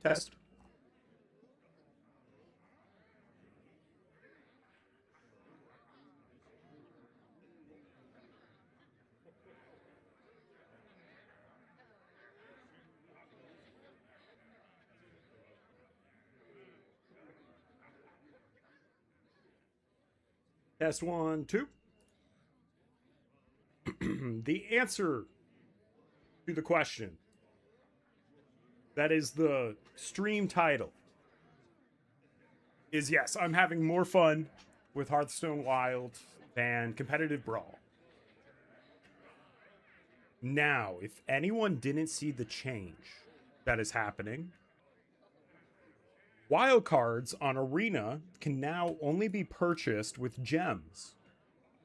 Test. Test 1, 2. The answer to the question that is the stream title is yes, I'm having more fun with Hearthstone Wild than competitive Brawl. Now, if anyone didn't see the change that is happening, wildcards on Arena can now only be purchased with gems.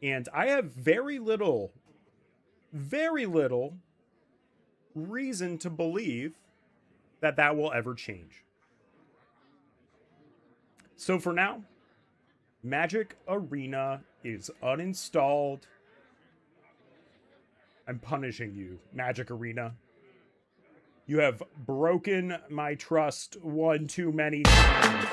And I have very little reason to believe that that will ever change. So for now, Magic Arena is uninstalled. I'm punishing you, Magic Arena. You have broken my trust one too many times.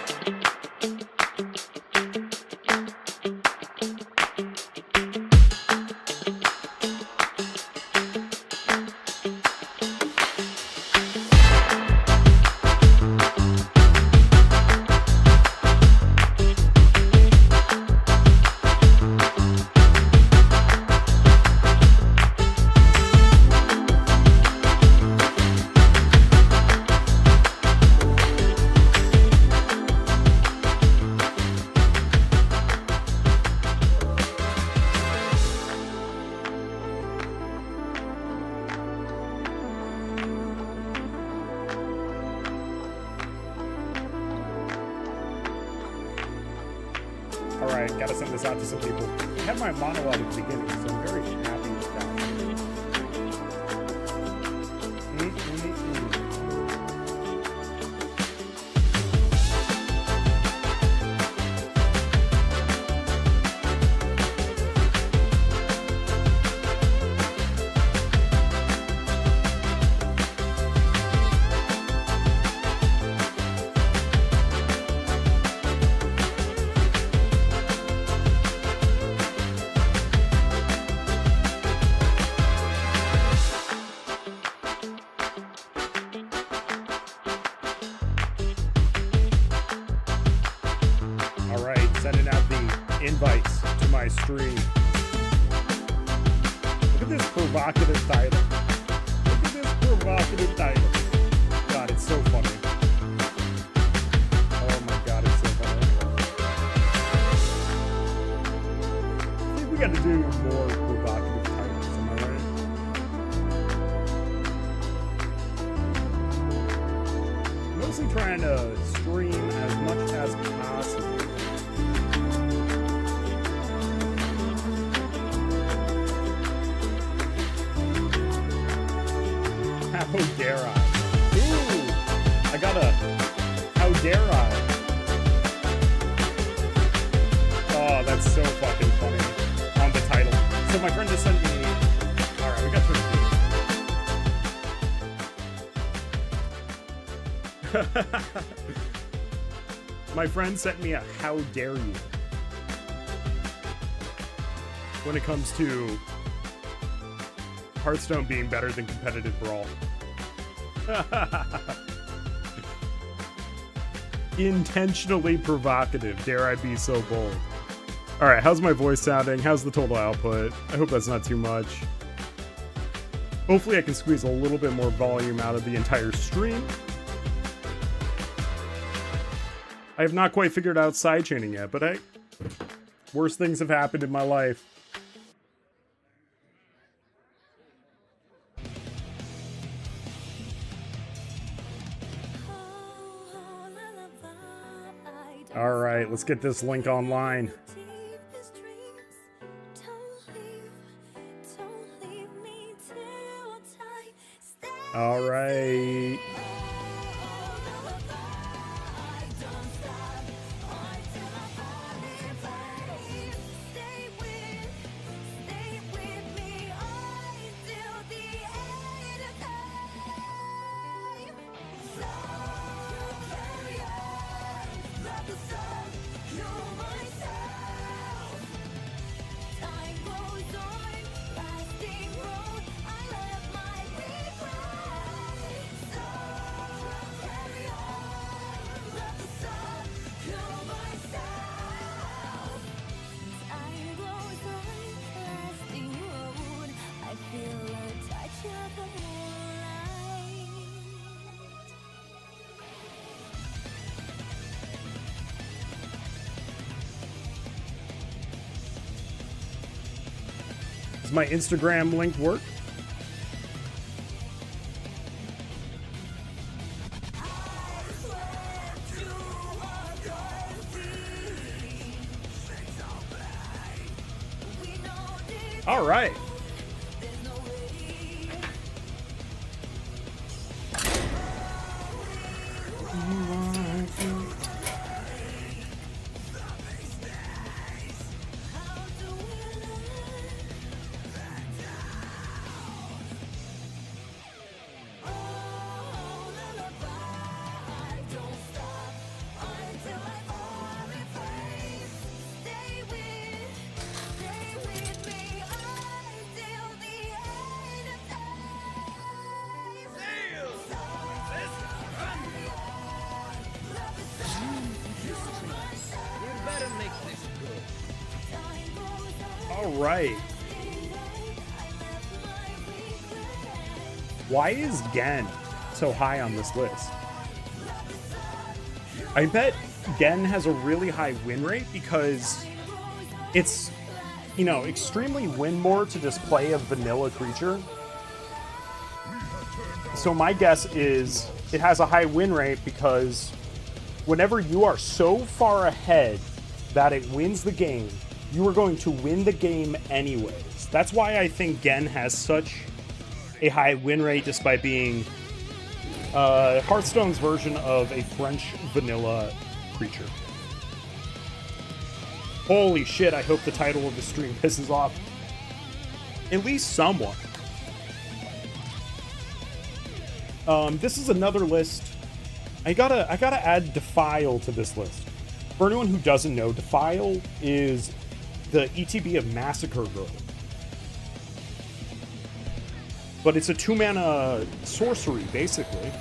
Alright, gotta send this out to some people. I had my monologue at the beginning, so I'm very happy with that. Sending out the invites to my stream. Look at this provocative title. Look at this provocative title. God, it's so funny. Oh my God, it's so funny. I think we got to do more provocative titles, am I right? I'm mostly trying to stream as much as possible. How dare I? Ooh, I got a how dare I? Oh, that's so fucking funny on the title. So my friend just sent me. All right, we got to. My friend sent me a how dare you when it comes to Hearthstone being better than competitive Brawl. Intentionally provocative, dare I be so bold. Alright, how's my voice sounding? How's the total output? I hope that's not too much. Hopefully I can squeeze a little bit more volume out of the entire stream. I have not quite figured out sidechaining yet, but hey, worse things have happened in my life. All right, let's get this link online. All right. Does my Instagram link work? All right. All right. Why is Genn so high on this list? I bet Genn has a really high win rate because it's, you know, extremely win more to just play a vanilla creature. So my guess is it has a high win rate because whenever you are so far ahead that it wins the game, you are going to win the game anyways. That's why I think Genn has such a high win rate despite being Hearthstone's version of a French vanilla creature. Holy shit, I hope the title of the stream pisses off at least someone. This is another list. I gotta add Defile to this list. For anyone who doesn't know, Defile is the ETB of Massacre Girl. But it's a 2-mana sorcery, basically.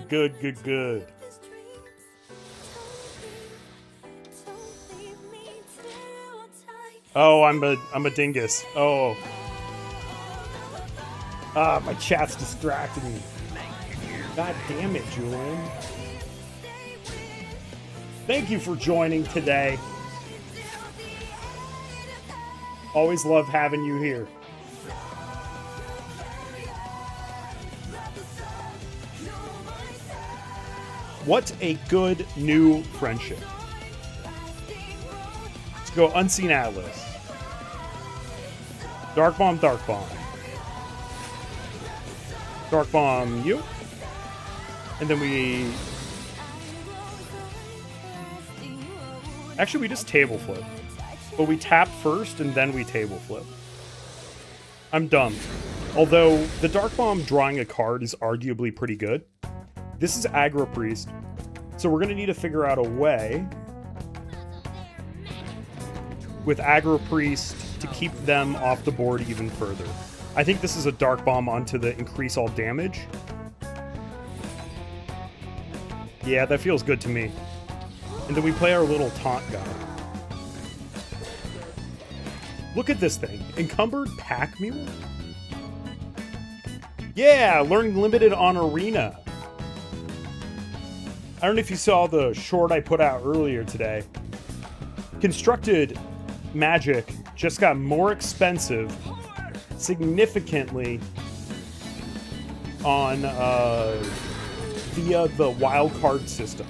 Good, good, good. Oh, I'm a dingus. Oh. Ah, my chat's distracting me. God damn it, Julian. Thank you for joining today. Always love having you here. What a good new friendship. Let's go Unseen Atlas. Dark Bomb, Dark Bomb. Dark Bomb you. And then we... Actually, we just table flip. But we tap first and then we table flip. I'm dumb. Although, the Dark Bomb drawing a card is arguably pretty good. This is Aggro Priest. So we're going to need to figure out a way with Aggro Priest to keep them off the board even further. I think this is a Dark Bomb onto the increase all damage. Yeah, that feels good to me. And then we play our little taunt guy. Look at this thing. Encumbered Pack Mule? Yeah, learning limited on Arena. I don't know if you saw the short I put out earlier today. Constructed Magic just got more expensive significantly on via the wild card system.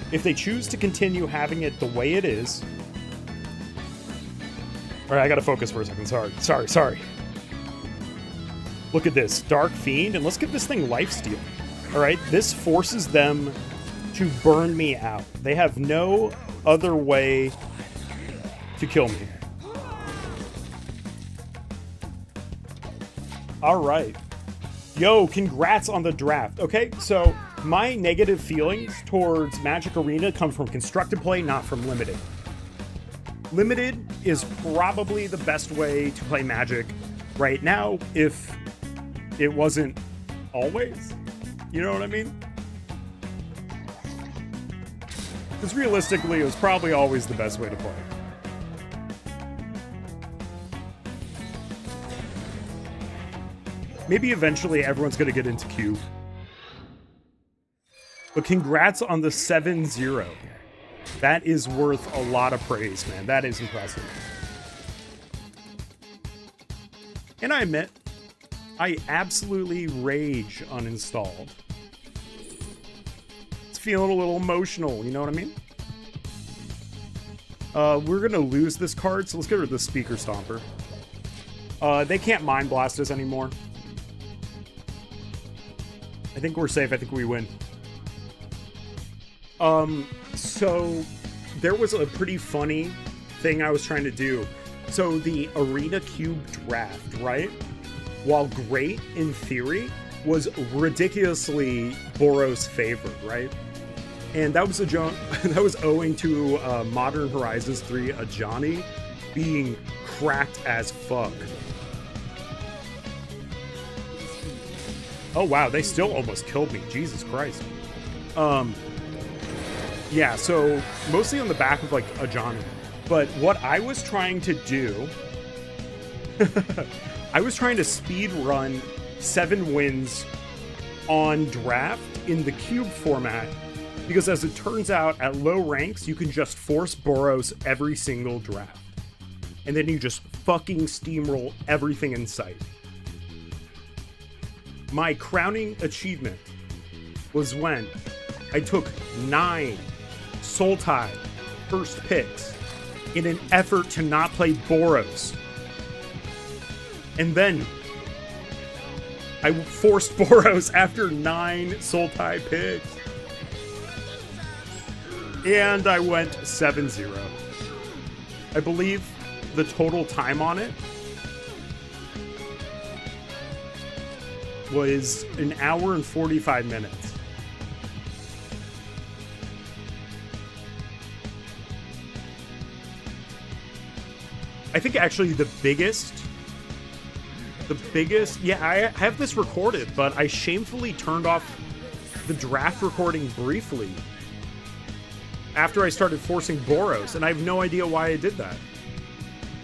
If they choose to continue having it the way it is... Alright, I gotta focus for a second. Sorry. Look at this. Dark Fiend, and let's give this thing Lifesteal. Alright, this forces them to burn me out. They have no other way to kill me. Alright. Yo, congrats on the draft. Okay, so my negative feelings towards Magic Arena come from constructed play, not from limited. Limited is probably the best way to play Magic right now if it wasn't always. You know what I mean? Because realistically, it was probably always the best way to play. Maybe eventually everyone's going to get into Q. But congrats on the 7-0. That is worth a lot of praise, man. That is impressive. And I admit, I absolutely rage uninstalled. It's feeling a little emotional, you know what I mean? We're gonna lose this card, so let's get rid of the Speaker Stomper. They can't Mind Blast us anymore. I think we're safe. I think we win. So there was a pretty funny thing I was trying to do. So the Arena Cube draft, right? While great in theory, was ridiculously Boros favored, right? And that was that was owing to Modern Horizons 3 Ajani being cracked as fuck. Oh wow, they still almost killed me. Jesus Christ. Yeah, so mostly on the back of like Ajani. But what I was trying to do, I was trying to speed run 7 wins on draft in the cube format, because as it turns out, at low ranks, you can just force Boros every single draft. And then you just fucking steamroll everything in sight. My crowning achievement was when I took 9 Sultai first picks in an effort to not play Boros. And then I forced Boros after 9 Sultai picks. And I went 7-0. I believe the total time on it was 1 hour and 45 minutes. I think actually the biggest, yeah, I have this recorded, but I shamefully turned off the draft recording briefly after I started forcing Boros, and I have no idea why I did that.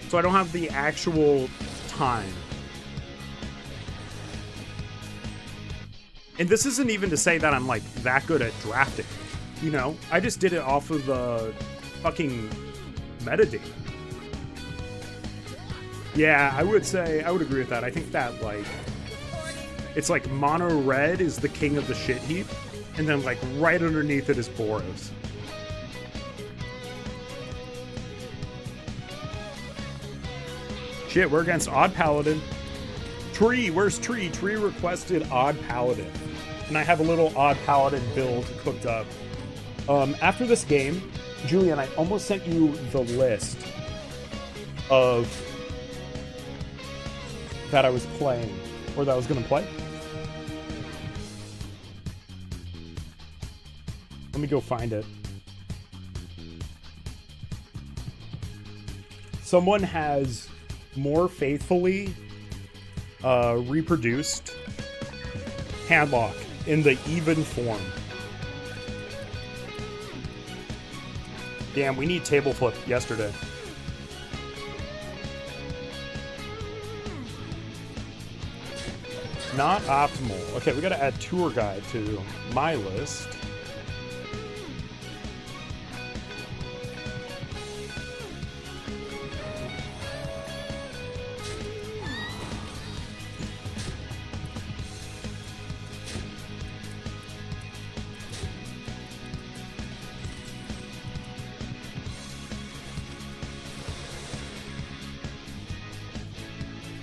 So I don't have the actual time. And this isn't even to say that I'm like that good at drafting, you know? I just did it off of the fucking metadata. Yeah, I would agree with that. I think that like, it's like mono red is the king of the shit heap, and then like right underneath it is Boros. Shit, we're against Odd Paladin. Tree, where's Tree? Tree requested Odd Paladin. And I have a little Odd Paladin build cooked up. After this game, Julian, I almost sent you the list of that I was playing, or that I was gonna play. Let me go find it. Someone has more faithfully reproduced Handlock in the even form. Damn, we need table flip yesterday. Not optimal. Okay, we gotta add tour guide to my list.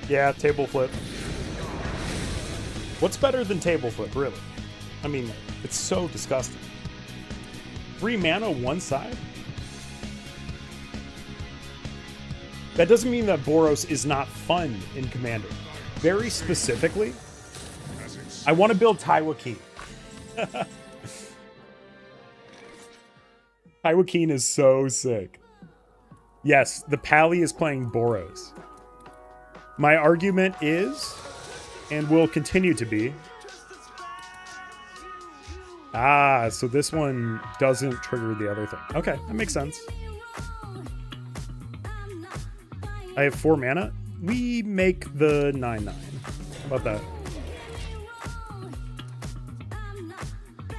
Yeah, table flip. What's better than table flip, really? I mean, it's so disgusting. 3 mana, 1 side? That doesn't mean that Boros is not fun in Commander. Very specifically, I want to build Taiwakeen. Taiwakeen is so sick. Yes, the Pally is playing Boros. My argument is, and will continue to be, so this one doesn't trigger the other thing. Okay, that makes sense. I have 4 mana. We make the 9/9. How about that?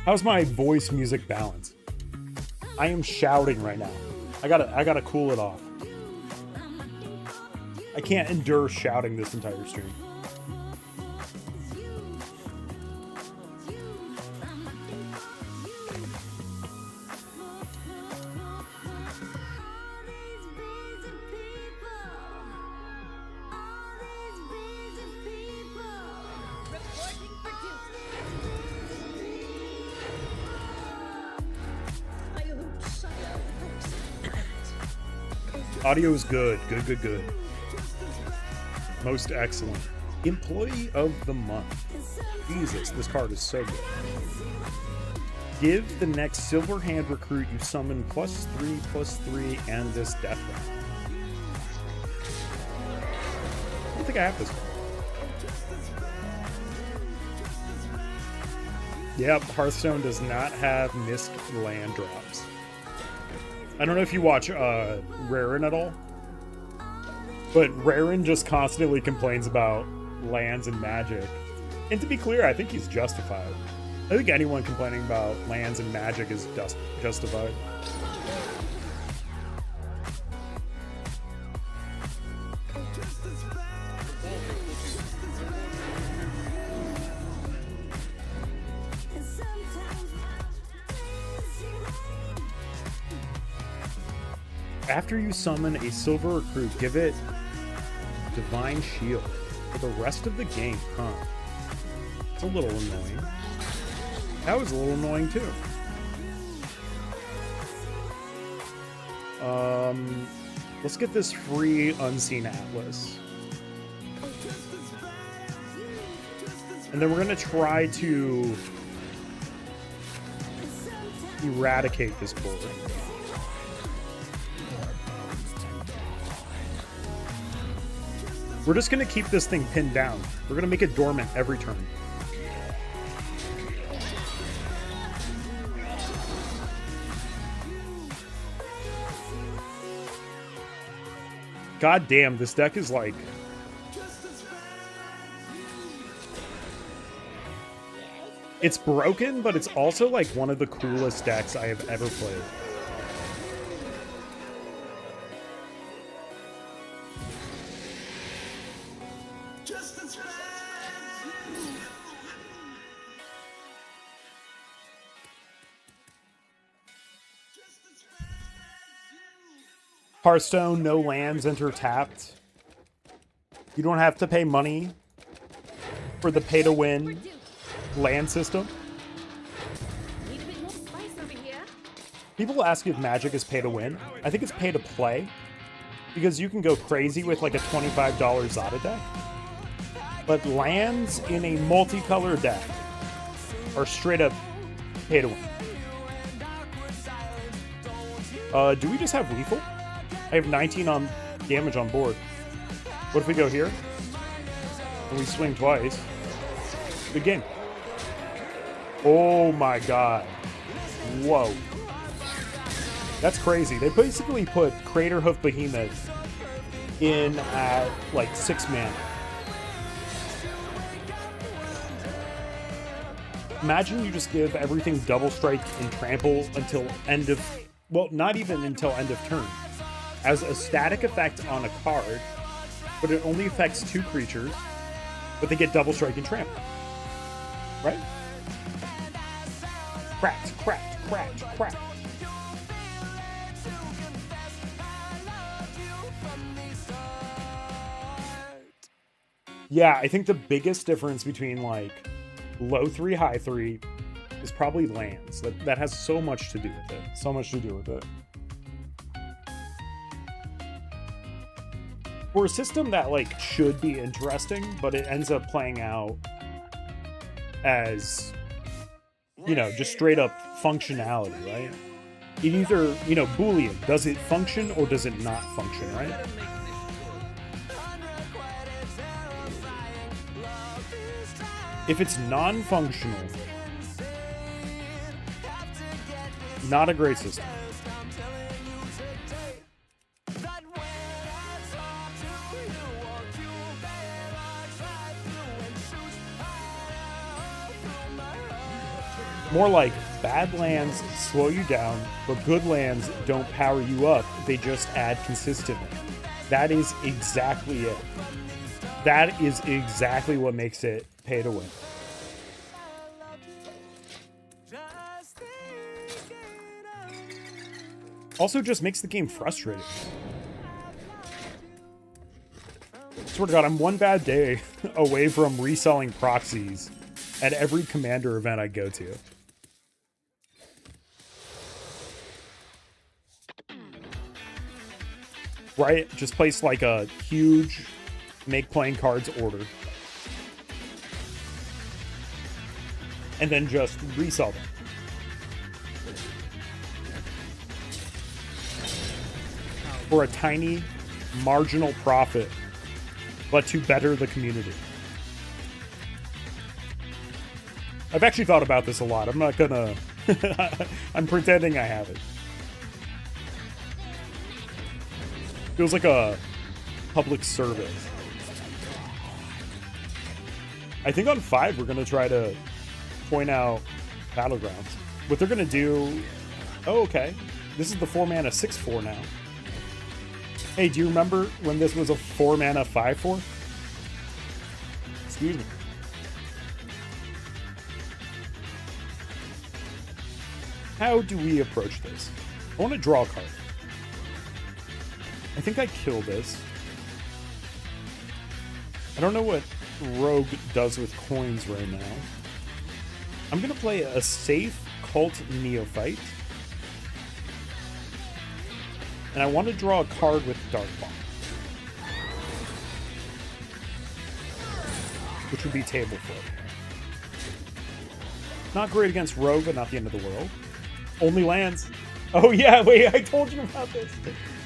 How's my voice music balance? I am shouting right now. I gotta cool it off. I can't endure shouting this entire stream. Audio is good. Good. Most excellent. Employee of the month. Jesus, this card is so good. Give the next Silver Hand recruit you summon +3/+3 and this death round. I don't think I have this card. Yep, Hearthstone does not have missed land drops. I don't know if you watch Raren at all, but Raren just constantly complains about lands and magic. And to be clear, I think he's justified. I think anyone complaining about lands and magic is justified. After you summon a silver recruit, give it Divine Shield for the rest of the game, huh? It's a little annoying. That was a little annoying too. Let's get this free Unseen Atlas. And then we're gonna try to eradicate this board. We're just going to keep this thing pinned down. We're going to make it dormant every turn. God damn, this deck is like... It's broken, but it's also like one of the coolest decks I have ever played. Hearthstone, no lands enter tapped. You don't have to pay money for the pay-to-win land system. People ask if Magic is pay-to-win. I think it's pay-to-play, because you can go crazy with like a $25 Zada deck. But lands in a multicolor deck are straight up pay-to-win. Do we just have lethal? I have 19 on damage on board. What if we go here? And we swing twice. Good game. Oh my god. Whoa. That's crazy. They basically put Craterhoof Behemoth in at like 6 mana. Imagine you just give everything double strike and trample until end of... Well, not even until end of turn. As a static effect on a card, but it only affects 2 creatures, but they get double strike and trample. Right? Cracked. Yeah, I think the biggest difference between like low 3, high 3 is probably lands. That has so much to do with it. For a system that like should be interesting, but it ends up playing out as, you know, just straight up functionality, right? It either, you know, Boolean, does it function or does it not function, right? If it's non-functional, not a great system. More like bad lands slow you down, but good lands don't power you up. They just add consistently. That is exactly it. That is exactly what makes it pay to win. Also just makes the game frustrating. Swear to God, I'm one bad day away from reselling proxies at every commander event I go to. Right? Just place like a huge make playing cards order. And then just resell them. For a tiny marginal profit, but to better the community. I've actually thought about this a lot. I'm not gonna... I'm pretending I haven't. Feels like a public service. I think on 5 we're gonna try to point out Battlegrounds. What they're gonna do... Oh, okay. This is the 4-mana 6/4 now. Hey, do you remember when this was a 4-mana 5/4? Excuse me. How do we approach this? I want to draw a card. I think I kill this. I don't know what Rogue does with coins right now. I'm going to play a safe Cult Neophyte. And I want to draw a card with Dark Bomb. Which would be Table Flip. Not great against Rogue, but not the end of the world. Only lands. Oh yeah, wait, I told you about this.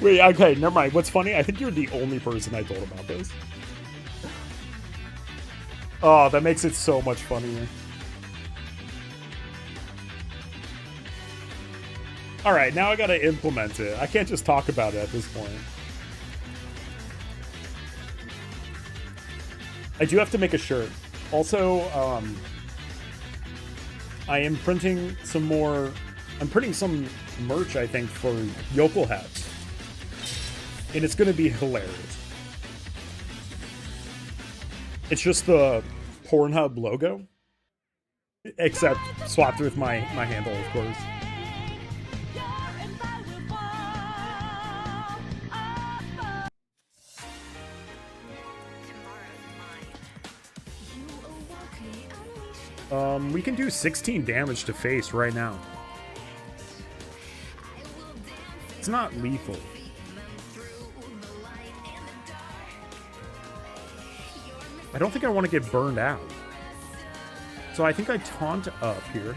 Wait, okay, never mind. What's funny, I think you're the only person I told about this. Oh, that makes it so much funnier. Alright, now I gotta implement it. I can't just talk about it at this point. I do have to make a shirt. Also, I am printing some more... I'm printing some merch, I think, for Yokel hats. And it's gonna be hilarious. It's just the Pornhub logo. Except swapped with my handle, of course. We can do 16 damage to face right now. It's not lethal. I don't think I want to get burned out. So I think I taunt up here.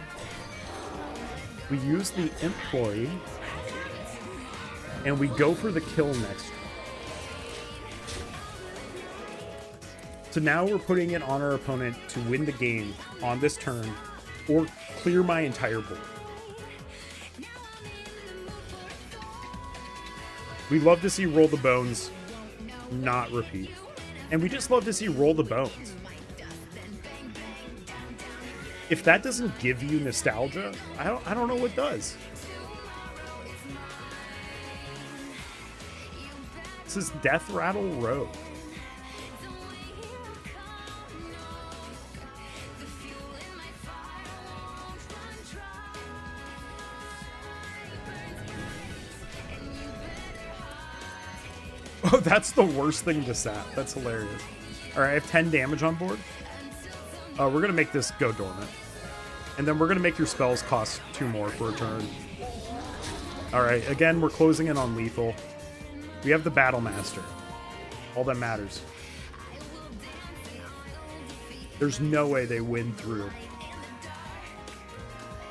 We use the Employee. And we go for the kill next turn. So now we're putting it on our opponent to win the game on this turn or clear my entire board. We love to see Roll the Bones not repeat. And we just love to see Roll the Bones. If that doesn't give you nostalgia, I don't know what does. This is Death Rattle Rogue. Oh, that's the worst thing to sap. That's hilarious. Alright, I have 10 damage on board. We're going to make this go dormant. And then we're going to make your spells cost 2 more for a turn. Alright, again, we're closing in on lethal. We have the Battlemaster. All that matters. There's no way they win through.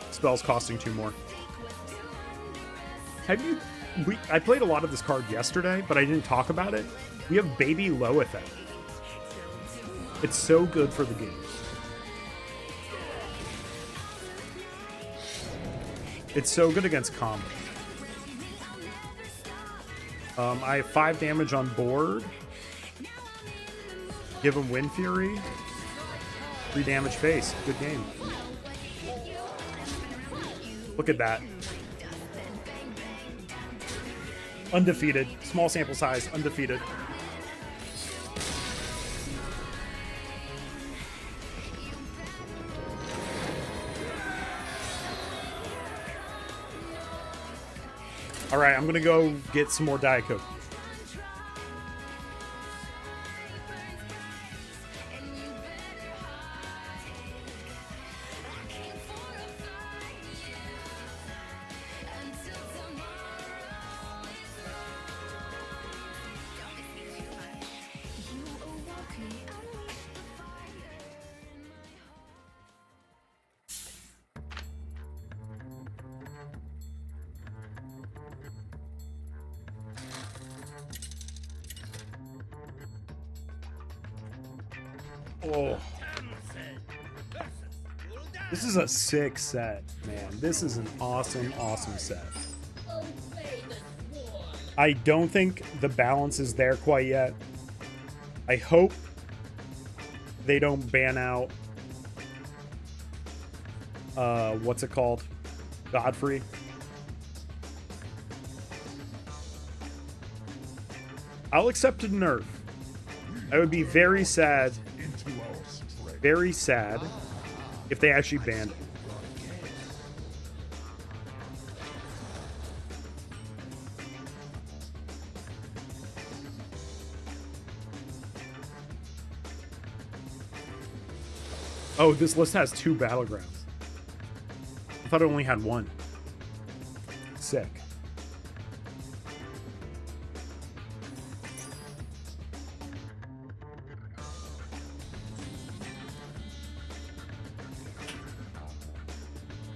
Spells costing 2 more. Have you... I played a lot of this card yesterday, but I didn't talk about it. We have Baby Loatheb. It's so good for the game. It's so good against combo. I have 5 damage on board. Give him Wind Fury. 3 damage face. Good game. Look at that. Undefeated. Small sample size. Undefeated. All right, I'm going to go get some more Diet Coke. Oh. This is a sick set, man. This is an awesome, awesome set. I don't think the balance is there quite yet. I hope they don't ban out what's it called? Godfrey. I'll accept a nerf. I would be very sad if they actually banned it. Oh, this list has 2 battlegrounds. I thought it only had 1. Sick.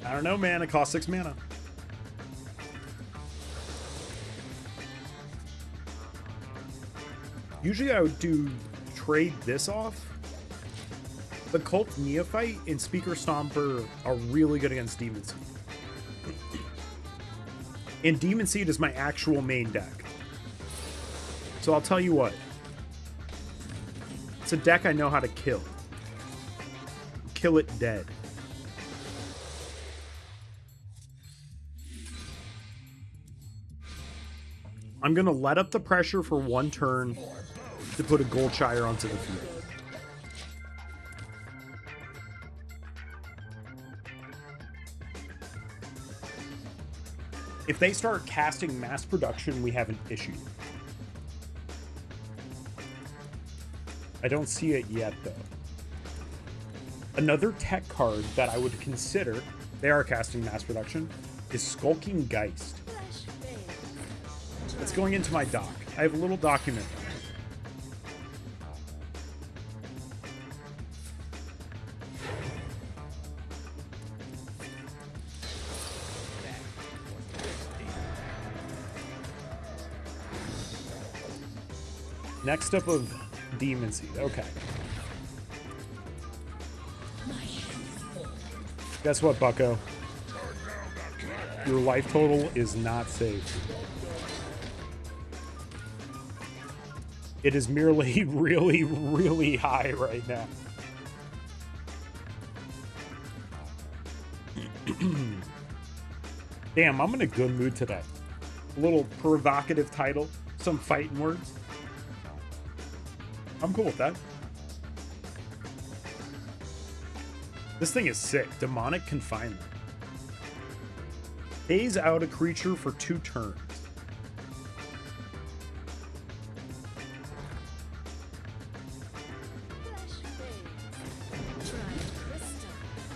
I don't know, man. It costs 6 mana. Usually I would trade this off. The Cult Neophyte and Speaker Stomper are really good against Demon Seed. And Demon Seed is my actual main deck. So I'll tell you what. It's a deck I know how to kill. Kill it dead. I'm going to let up the pressure for 1 turn to put a Goldshire onto the field. If they start casting mass production, we have an issue. I don't see it yet, though. Another tech card that I would consider, they are casting mass production, is Skulking Geist. It's going into my doc. I have a little document. Next up of Demon Seed. Okay. Guess what, bucko? Your life total is not safe. It is merely really, really high right now. Damn, I'm in a good mood today. A little provocative title, some fighting words. I'm cool with that. This thing is sick. Demonic Confinement. Phase out a creature for 2 turns.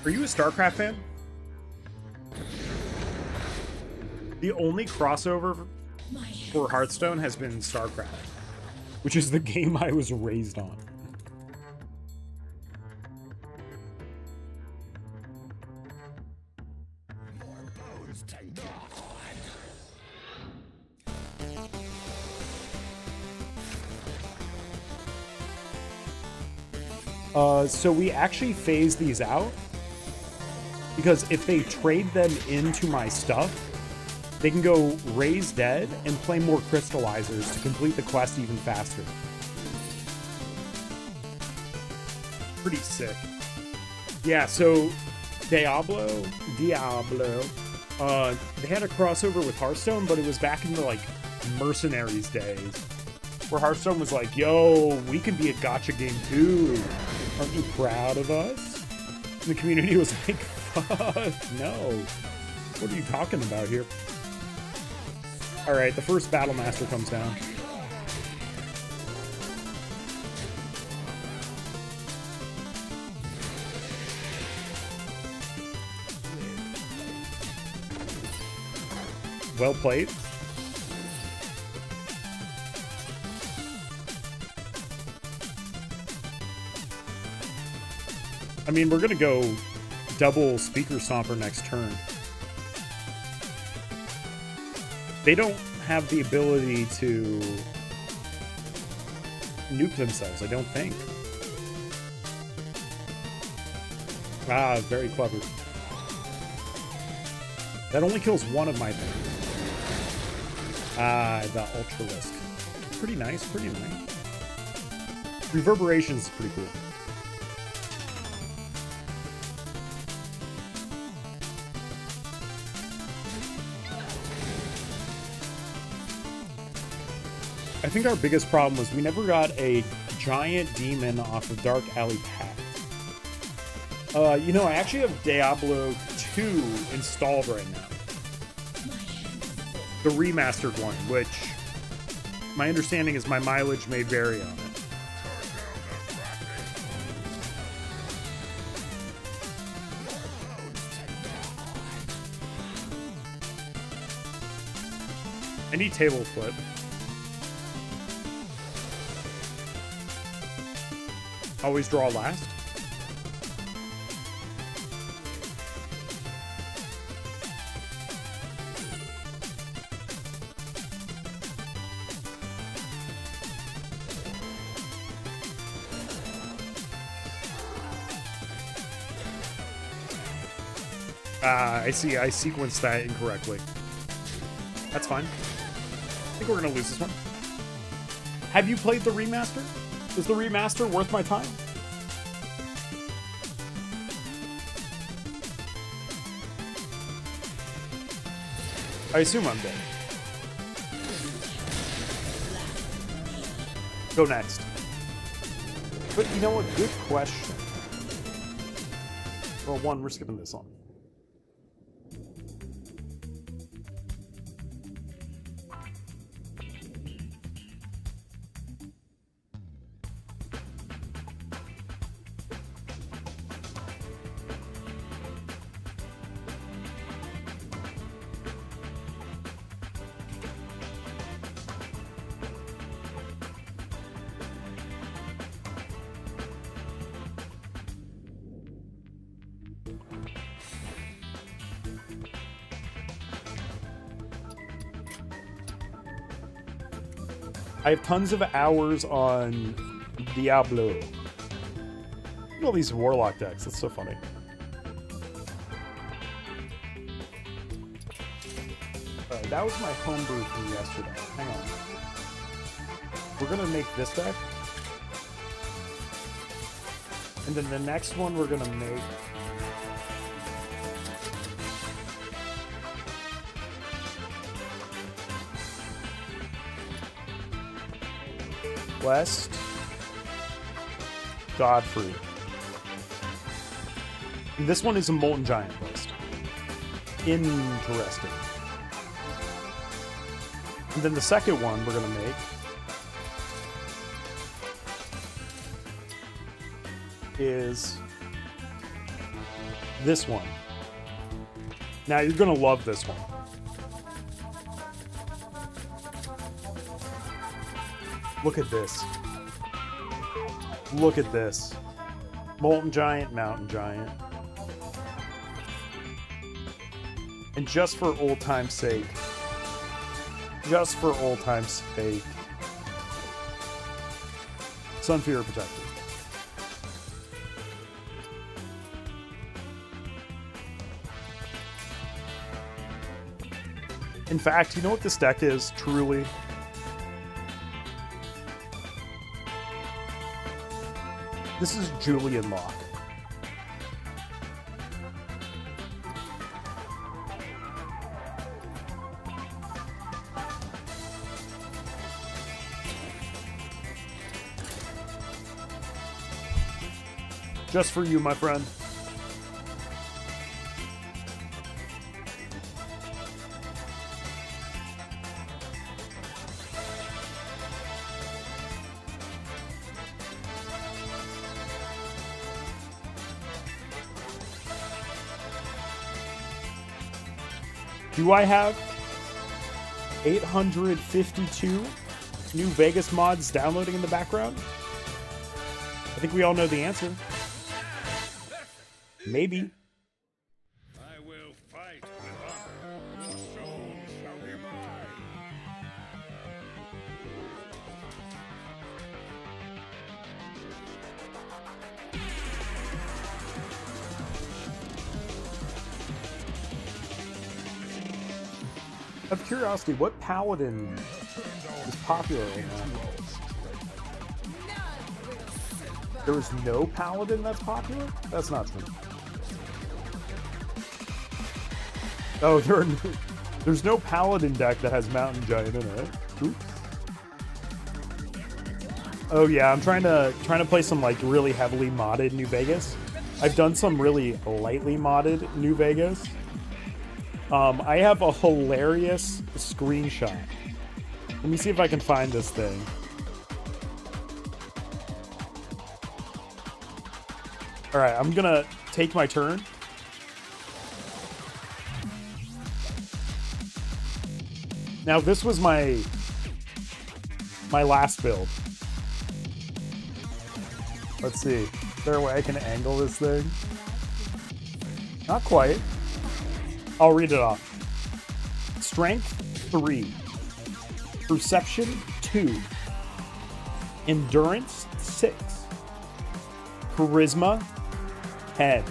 Are you a StarCraft fan? The only crossover for Hearthstone has been StarCraft, which is the game I was raised on. So we actually phase these out because if they trade them into my stuff, they can go raise dead and play more crystallizers to complete the quest even faster. Pretty sick. Yeah, so Diablo They had a crossover with Hearthstone, but it was back in the, like, Mercenaries days. Where Hearthstone was like, yo, we can be a gacha game too. Aren't you proud of us? And the community was like, fuck, no. What are you talking about here? Alright, the first Battlemaster comes down. Well played. I mean, we're gonna go double Speaker Stomper next turn. They don't have the ability to nuke themselves, I don't think. Ah, very clever. That only kills one of my things. Ah, the Ultralisk. Pretty nice, pretty nice. Reverberations is pretty cool. I think our biggest problem was we never got a giant demon off of Dark Alley Path. You know, I actually have Diablo 2 installed right now. The remastered one, which my understanding is my mileage may vary on it. I need table flip. Always draw last. I see. I sequenced that incorrectly. That's fine. I think we're going to lose this one. Have you played the remaster? Is the remaster worth my time? I assume I'm dead. Go next. But you know what? Good question. Well, one, we're skipping this one. I have tons of hours on Diablo. Look at all these Warlock decks. That's so funny. Alright, that was my homebrew from yesterday. Hang on. We're going to make this deck. And then the next one we're going to make... West, Godfrey. And this one is a Molten Giant list. Interesting. And then the second one we're going to make is this one. Now you're going to love this one. Look at this. Look at this. Molten Giant, Mountain Giant. And just for old time's sake, Sunfury Protector. In fact, you know what this deck is, truly? This is JULIANLOCK. Just for you, my friend. Do I have 852 new Vegas mods downloading in the background? I think we all know the answer. Maybe. I will fight with honor. The soul shall be mine. Out of curiosity, what paladin is popular right now? There is no paladin that's popular? That's not true. Oh, there's no paladin deck that has Mountain Giant in it. Oops. Oh yeah, I'm trying to play some like really heavily modded New Vegas. I've done some really lightly modded New Vegas. I have a hilarious screenshot. Let me see if I can find this thing. All right, I'm gonna take my turn. Now, this was my last build. Let's see. Is there a way I can angle this thing? Not quite. I'll read it off. Strength 3. Perception 2. Endurance 6. Charisma 10.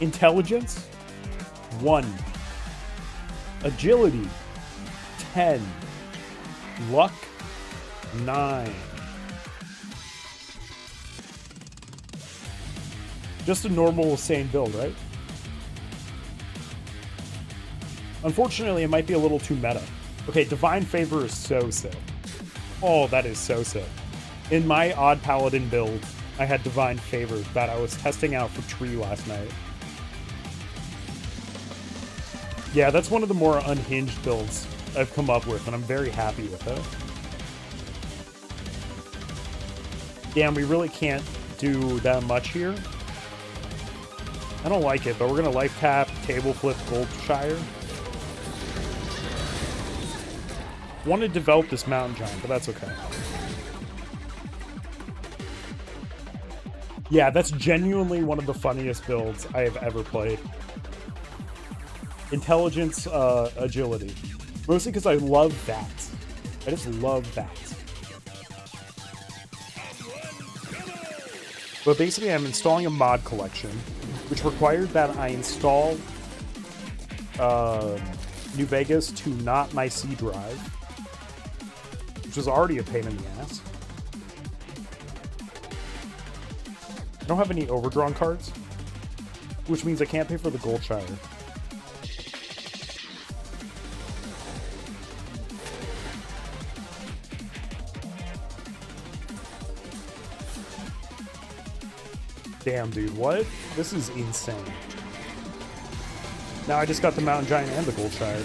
Intelligence 1. Agility 10. Luck 9. Just a normal sane build, right? Unfortunately, it might be a little too meta. Okay, Divine Favor is so sick. Oh, that is so sick. In my Odd Paladin build, I had Divine Favor that I was testing out for Tree last night. Yeah, that's one of the more unhinged builds I've come up with, and I'm very happy with it. Damn, we really can't do that much here. I don't like it, but we're going to life tap, table flip, Goldshire. Want to develop this Mountain Giant, but that's okay. Yeah, that's genuinely one of the funniest builds I have ever played. Intelligence, agility. Mostly because I love that. I just love that. But basically, I'm installing a mod collection, which required that I install New Vegas to not my C drive, which was already a pain in the ass. I don't have any overdrawn cards, which means I can't pay for the Goldshire. Damn, dude, what? This is insane. Now I just got the Mountain Giant and the Goldshire.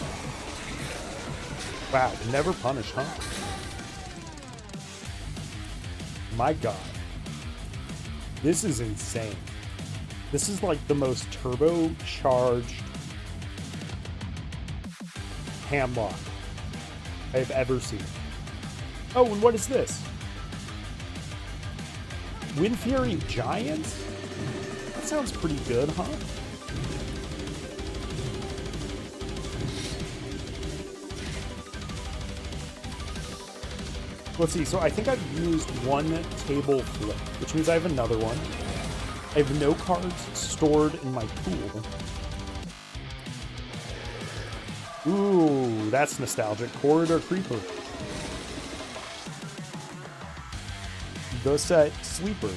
Wow, never punished, huh? My god. This is insane. This is like the most turbocharged Handlock I've ever seen. Oh, and what is this? Sunfury Giant? That sounds pretty good, huh? Let's see, so I think I've used one table flip, which means I have another one. I have no cards stored in my pool. Ooh, that's nostalgic. Corridor Creeper. The set Sleeper.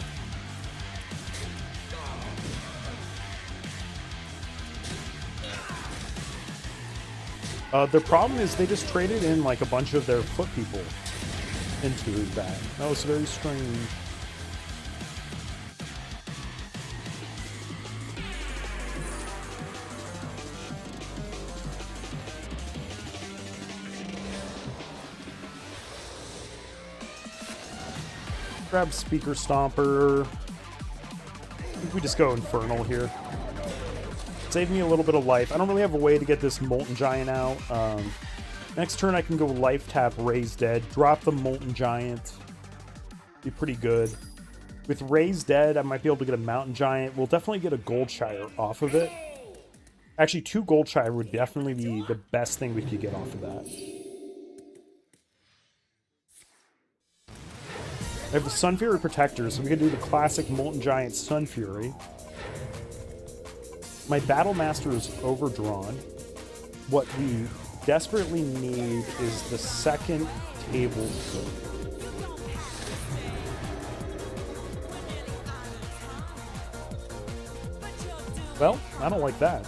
The problem is they just traded in like a bunch of their foot people into his bag. That was very strange. Grab Speaker Stomper. I think we just go Infernal here. Save me a little bit of life. I don't really have a way to get this Molten Giant out. Next turn I can go Life Tap, Raise Dead, drop the Molten Giant. Be pretty good. With Raise Dead, I might be able to get a Mountain Giant. We'll definitely get a Goldshire off of it. Actually, 2 Goldshire would definitely be the best thing we could get off of that. I have the Sunfury Protector, so we can do the classic Molten Giant Sunfury. My Battlemaster is overdrawn. What we desperately need is the second table flip. Well, I don't like that.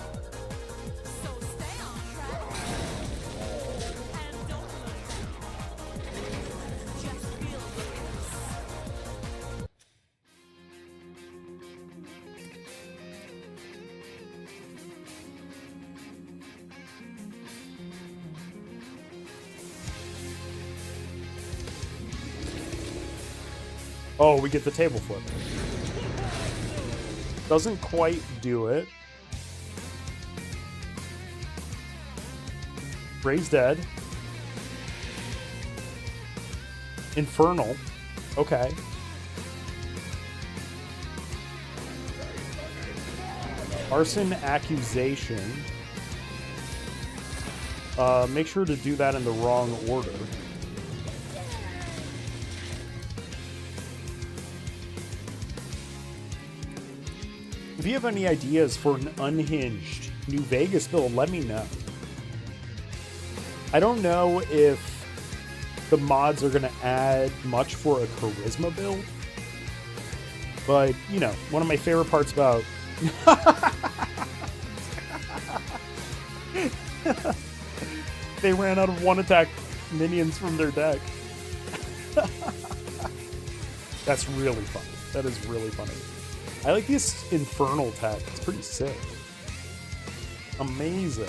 Oh, we get the table flip. Doesn't quite do it. Raise Dead. Infernal. Okay. Arson Accusation. Make sure to do that in the wrong order. If you have any ideas for an unhinged New Vegas build, let me know. I don't know if the mods are going to add much for a charisma build, but, you know, one of my favorite parts about... They ran out of one-attack minions from their deck. That's really funny. That is really funny. I like this Infernal tech. It's pretty sick. Amazing.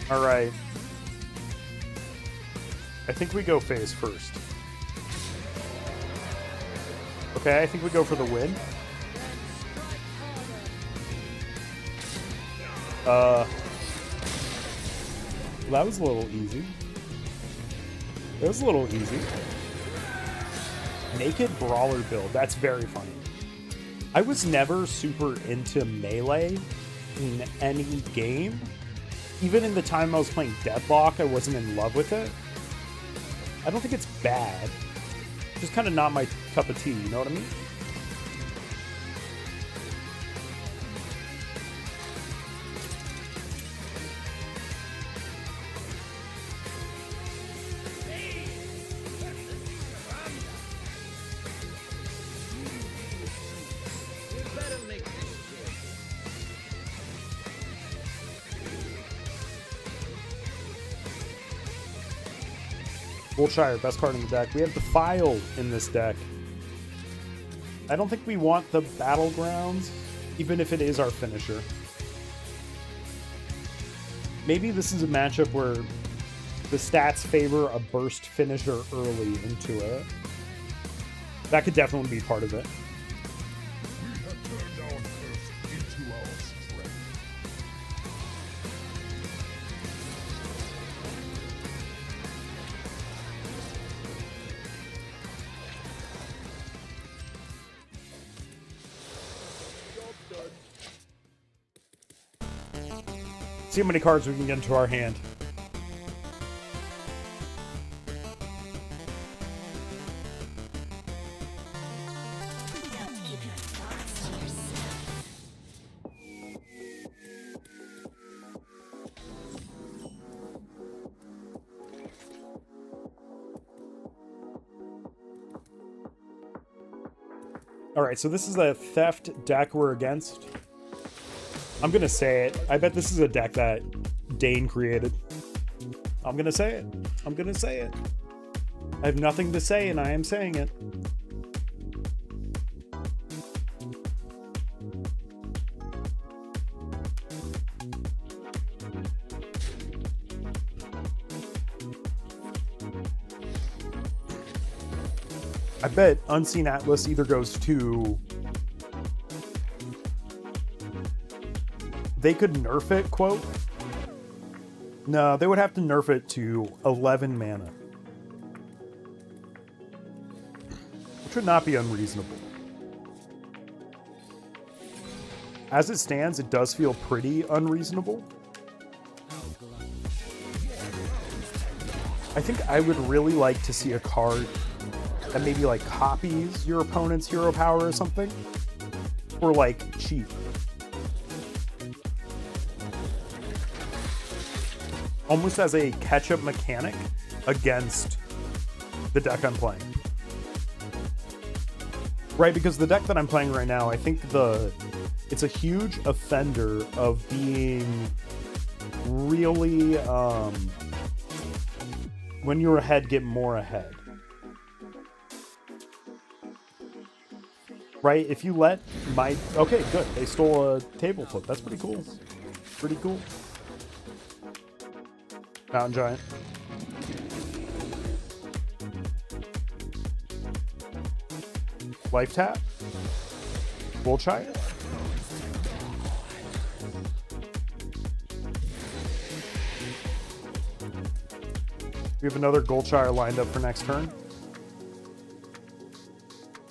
All right. I think we go phase first. Okay, I think we go for the win. That was a little easy. That was a little easy. Naked Brawler build. That's very funny. I was never super into melee in any game. Even in the time I was playing Deadlock, I wasn't in love with it. I don't think it's bad. Just kind of not my cup of tea, you know what I mean? Goldshire, best card in the deck. We have Defile in this deck. I don't think we want the Battlegrounds, even if it is our finisher. Maybe this is a matchup where the stats favor a burst finisher early into it. That could definitely be part of it. We have turned our curse into our strength. See how many cards we can get into our hand. Alright, so this is a theft deck we're against. I'm gonna say it. I bet this is a deck that Dane created. I'm gonna say it. I'm gonna say it. I have nothing to say, and I am saying it. I bet Unseen Atlas either goes to... They could nerf it, quote. No, they would have to nerf it to 11 mana. Which would not be unreasonable. As it stands, it does feel pretty unreasonable. I think I would really like to see a card that maybe like copies your opponent's hero power or something. Or like cheap. Almost as a catch-up mechanic against the deck I'm playing. Right, because the deck that I'm playing right now, I think it's a huge offender of being really, when you're ahead, get more ahead. Right, if you let my... Okay, good. They stole a table flip. That's pretty cool. Pretty cool. Mountain Giant. Life tap. Goldshire. We have another Goldshire lined up for next turn.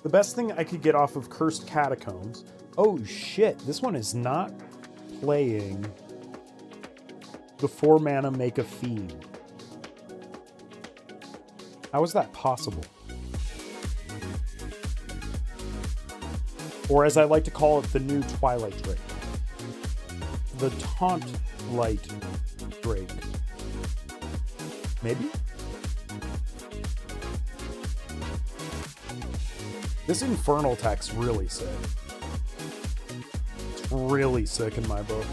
The best thing I could get off of Cursed Catacombs... Oh shit, this one is not playing the 4 mana make a fiend. How is that possible? Or as I like to call it, the new Twilight Drake. The Taunt Light Drake. Maybe? This Infernal tech's really sick. It's really sick in my book.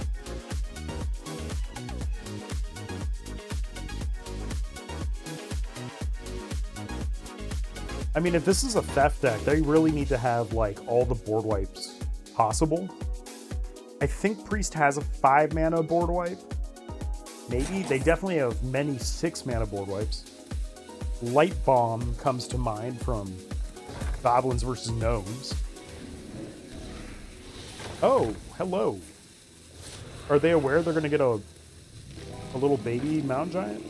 I mean, if this is a theft deck, they really need to have, like, all the board wipes possible. I think Priest has a 5 mana board wipe. Maybe. They definitely have many 6 mana board wipes. Light Bomb comes to mind from Goblins versus Gnomes. Oh, hello. Are they aware they're going to get a little baby Mountain Giant?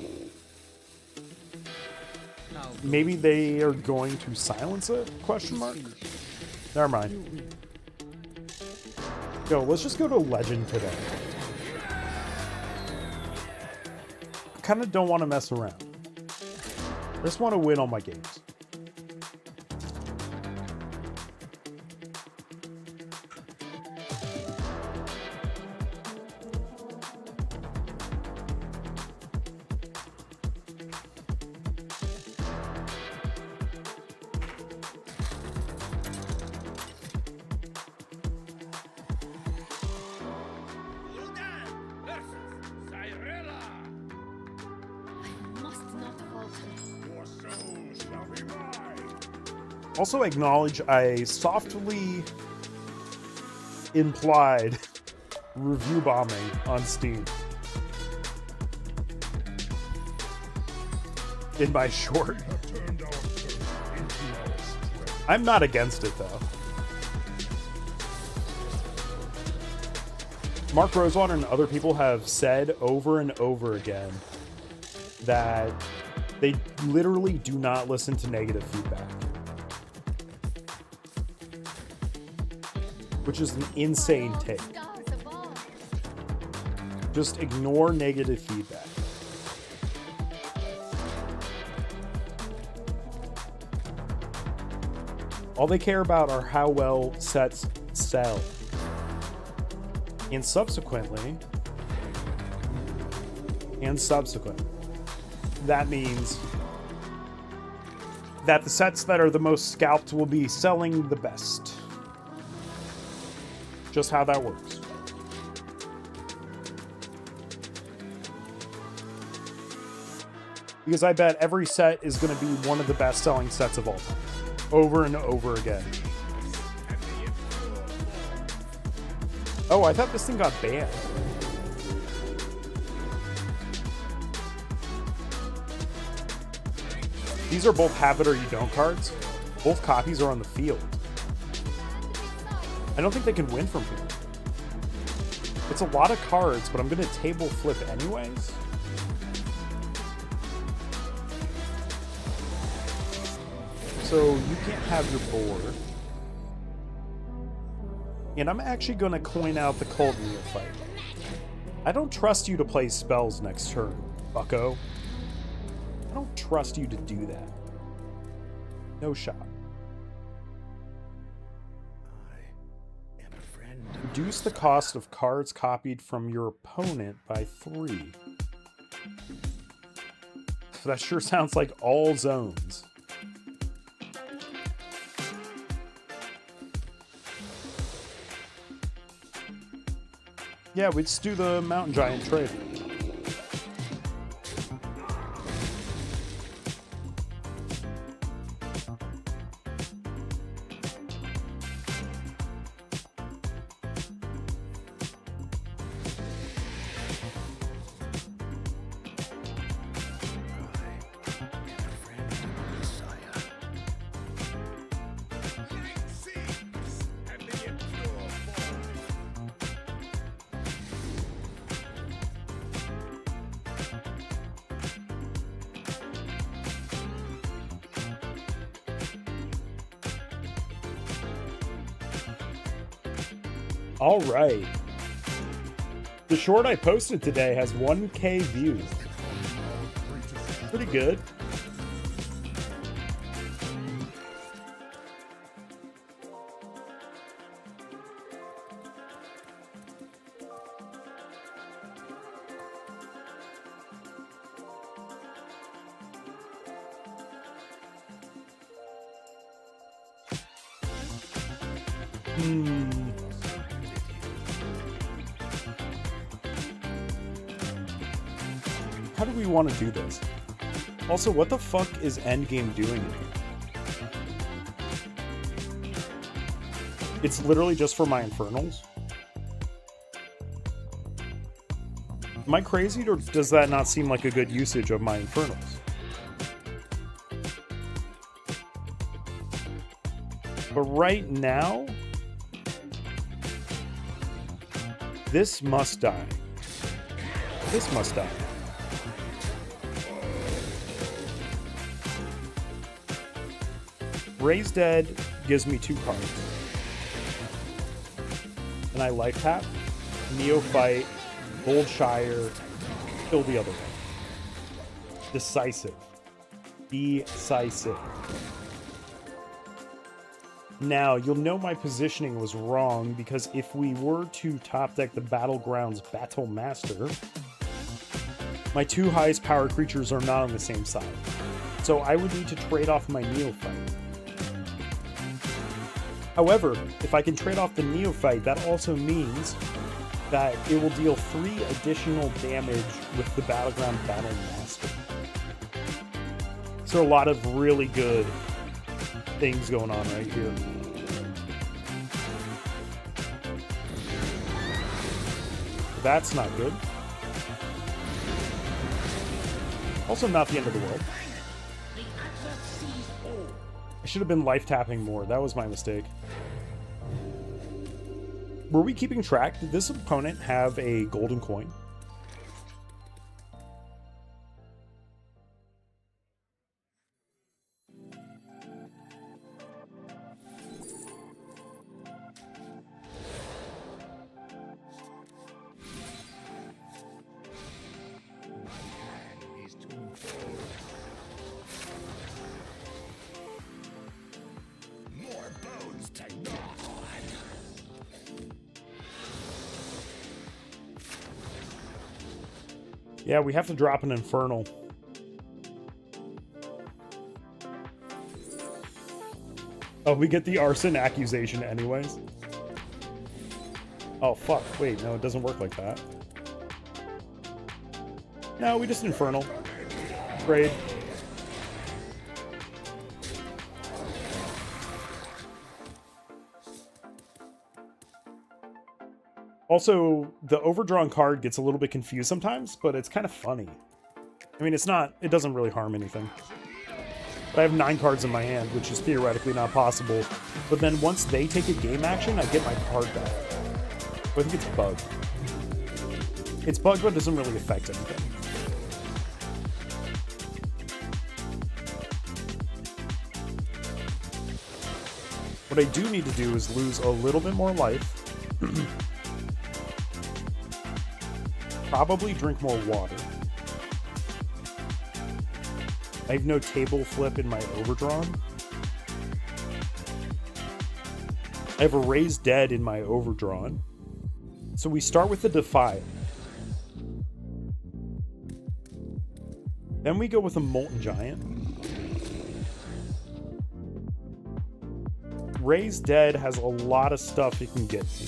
Maybe they are going to silence it? Question mark? Never mind. Yo, let's just go to Legend today. I kind of don't want to mess around. I just want to win all my games. Also acknowledge I softly implied review bombing on Steam in my short. I'm not against it though. Mark Rosewater and other people have said over and over again that they literally do not listen to negative feedback. Which is an insane take. Just ignore negative feedback. All they care about are how well sets sell. And subsequently, that means that the sets that are the most scalped will be selling the best. Just how that works. Because I bet every set is going to be one of the best-selling sets of all time. Over and over again. Oh, I thought this thing got banned. These are both have it or you don't cards. Both copies are on the field. I don't think they can win from here. It's a lot of cards, but I'm going to table flip anyways. So you can't have your board. And I'm actually going to coin out the Cold Neophyte. I don't trust you to play spells next turn, bucko. I don't trust you to do that. No shot. Reduce the cost of cards copied from your opponent by 3. So that sure sounds like all zones. Yeah, let's do the Mountain Giant trade. All right. The short I posted today has 1K views. Pretty good. How do we want to do this? Also, what the fuck is Endgame doing here? It's literally just for my Infernals? Am I crazy, or does that not seem like a good usage of my Infernals? But right now, this must die. This must die. Raise Dead gives me 2 cards. And I life tap, Neophyte, Goldshire, kill the other one. Decisive. Decisive. Now, you'll know my positioning was wrong, because if we were to top deck the Battlegrounds Battlemaster, my 2 highest power creatures are not on the same side. So I would need to trade off my Neophyte. However, if I can trade off the Neophyte, that also means that it will deal 3 additional damage with the Battleground Battlemaster. So a lot of really good things going on right here. That's not good. Also not the end of the world. I should have been life tapping more. That was my mistake. Were we keeping track? Did this opponent have a golden coin? Yeah, we have to drop an Infernal. Oh, we get the Arson Accusation anyways? Oh, fuck. Wait, no, it doesn't work like that. No, we just Infernal. Trade. Also, the overdrawn card gets a little bit confused sometimes, but it's kind of funny. I mean, it doesn't really harm anything. But I have 9 cards in my hand, which is theoretically not possible. But then once they take a game action, I get my card back. I think it's bugged. It's bugged, but it doesn't really affect anything. What I do need to do is lose a little bit more life. Probably drink more water. I have no table flip in my overdrawn. I have a raised dead in my overdrawn. So we start with the Defile. Then we go with a Molten Giant. Raised Dead has a lot of stuff it can get me.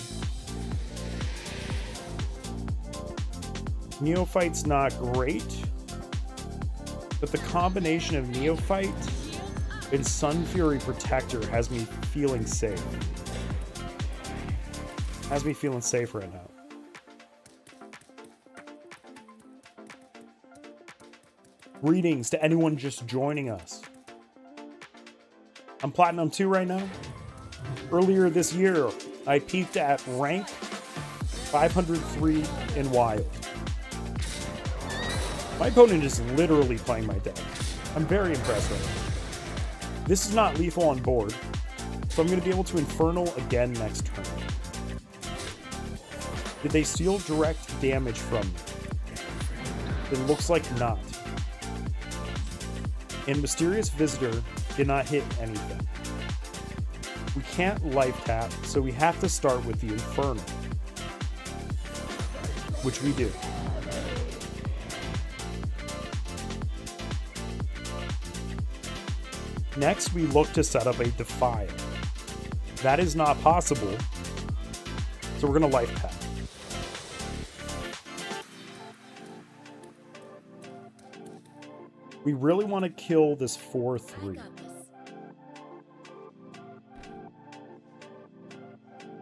Neophyte's not great, but the combination of Neophyte and Sunfury Protector has me feeling safe. Has me feeling safe right now. Greetings to anyone just joining us. I'm Platinum 2 right now. Earlier this year, I peaked at rank 503 in Wild. My opponent is literally playing my deck. I'm very impressed right now. This is not lethal on board, so I'm going to be able to Infernal again next turn. Did they steal direct damage from me? It looks like not. And Mysterious Visitor did not hit anything. We can't life tap, so we have to start with the Infernal. Which we do. Next, we look to set up a Defile. That is not possible, so we're going to life tap. We really want to kill this 4/3.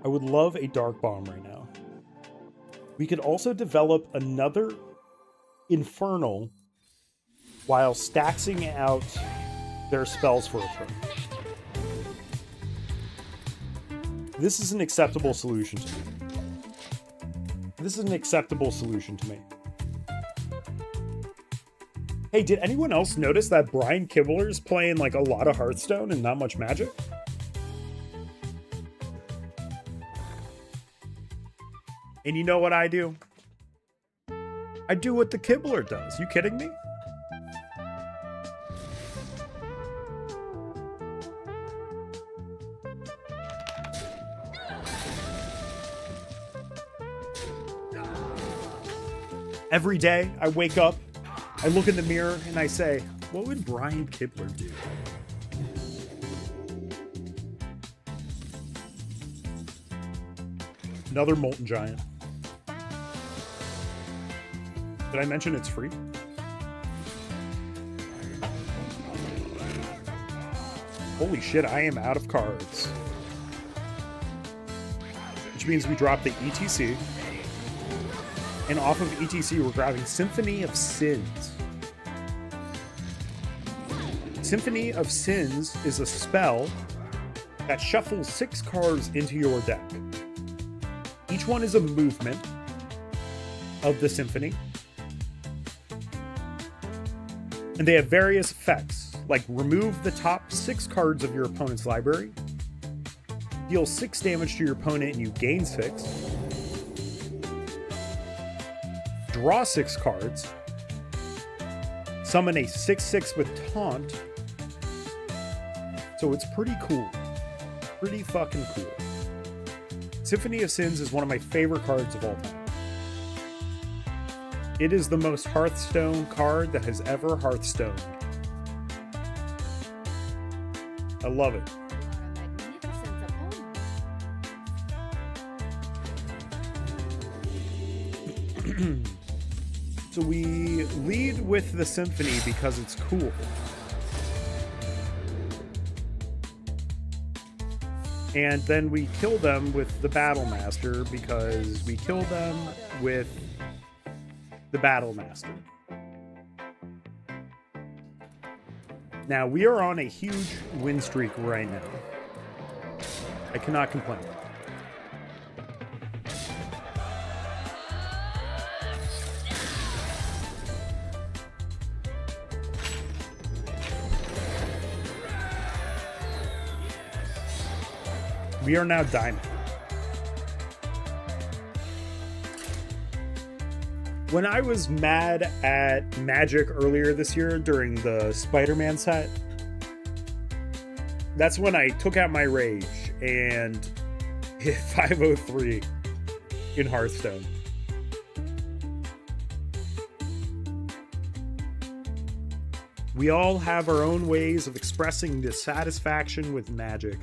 I would love a Dark Bomb right now. We could also develop another Infernal while staxing out their spells for a turn. This is an acceptable solution to me. This is an acceptable solution to me. Hey, did anyone else notice that Brian Kibler's playing like a lot of Hearthstone and not much Magic? And you know what I do? I do what the Kibler does. You kidding me? Every day I wake up, I look in the mirror and I say, what would Brian Kibler do? Another Molten Giant. Did I mention it's free? Holy shit, I am out of cards. Which means we drop the E.T.C. And off of E.T.C, we're grabbing Symphony of Sins. Symphony of Sins is a spell that shuffles 6 cards into your deck. Each one is a movement of the Symphony. And they have various effects, like remove the top 6 cards of your opponent's library, deal 6 damage to your opponent and you gain 6, draw 6 cards, summon a 6/6 with Taunt. So it's pretty cool. Pretty fucking cool. Symphony of Sins is one of my favorite cards of all time. It is the most Hearthstone card that has ever Hearthstoned. I love it. So we lead with the Symphony because it's cool. And then we kill them with the Battlemaster because we kill them with the Battlemaster. Now, we are on a huge win streak right now. I cannot complain. We are now diamond. When I was mad at Magic earlier this year during the Spider-Man set, that's when I took out my rage and hit 503 in Hearthstone. We all have our own ways of expressing dissatisfaction with Magic.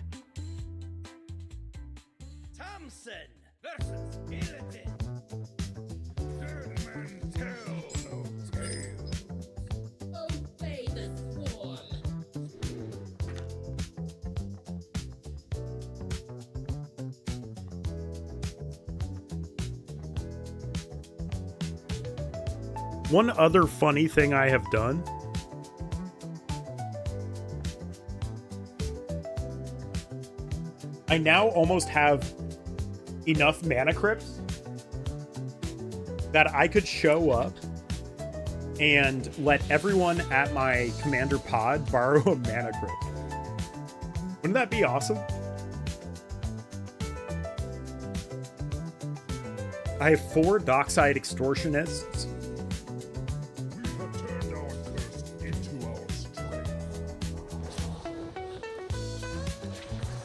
One other funny thing I have done I now almost have enough mana crypts that I could show up and let everyone at my commander pod borrow a mana crypt. Wouldn't that be awesome? I have 4 Dockside Extortionists.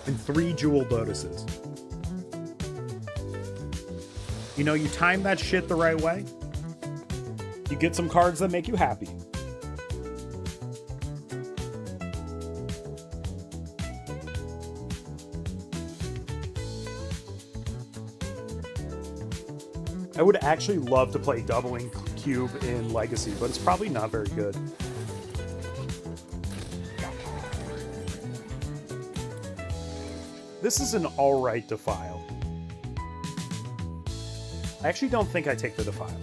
And 3 Jewel Lotuses. You know, you time that shit the right way, you get some cards that make you happy. I would actually love to play Doubling Cube in Legacy, but it's probably not very good. This is an alright Defile. I actually don't think I take the Defile.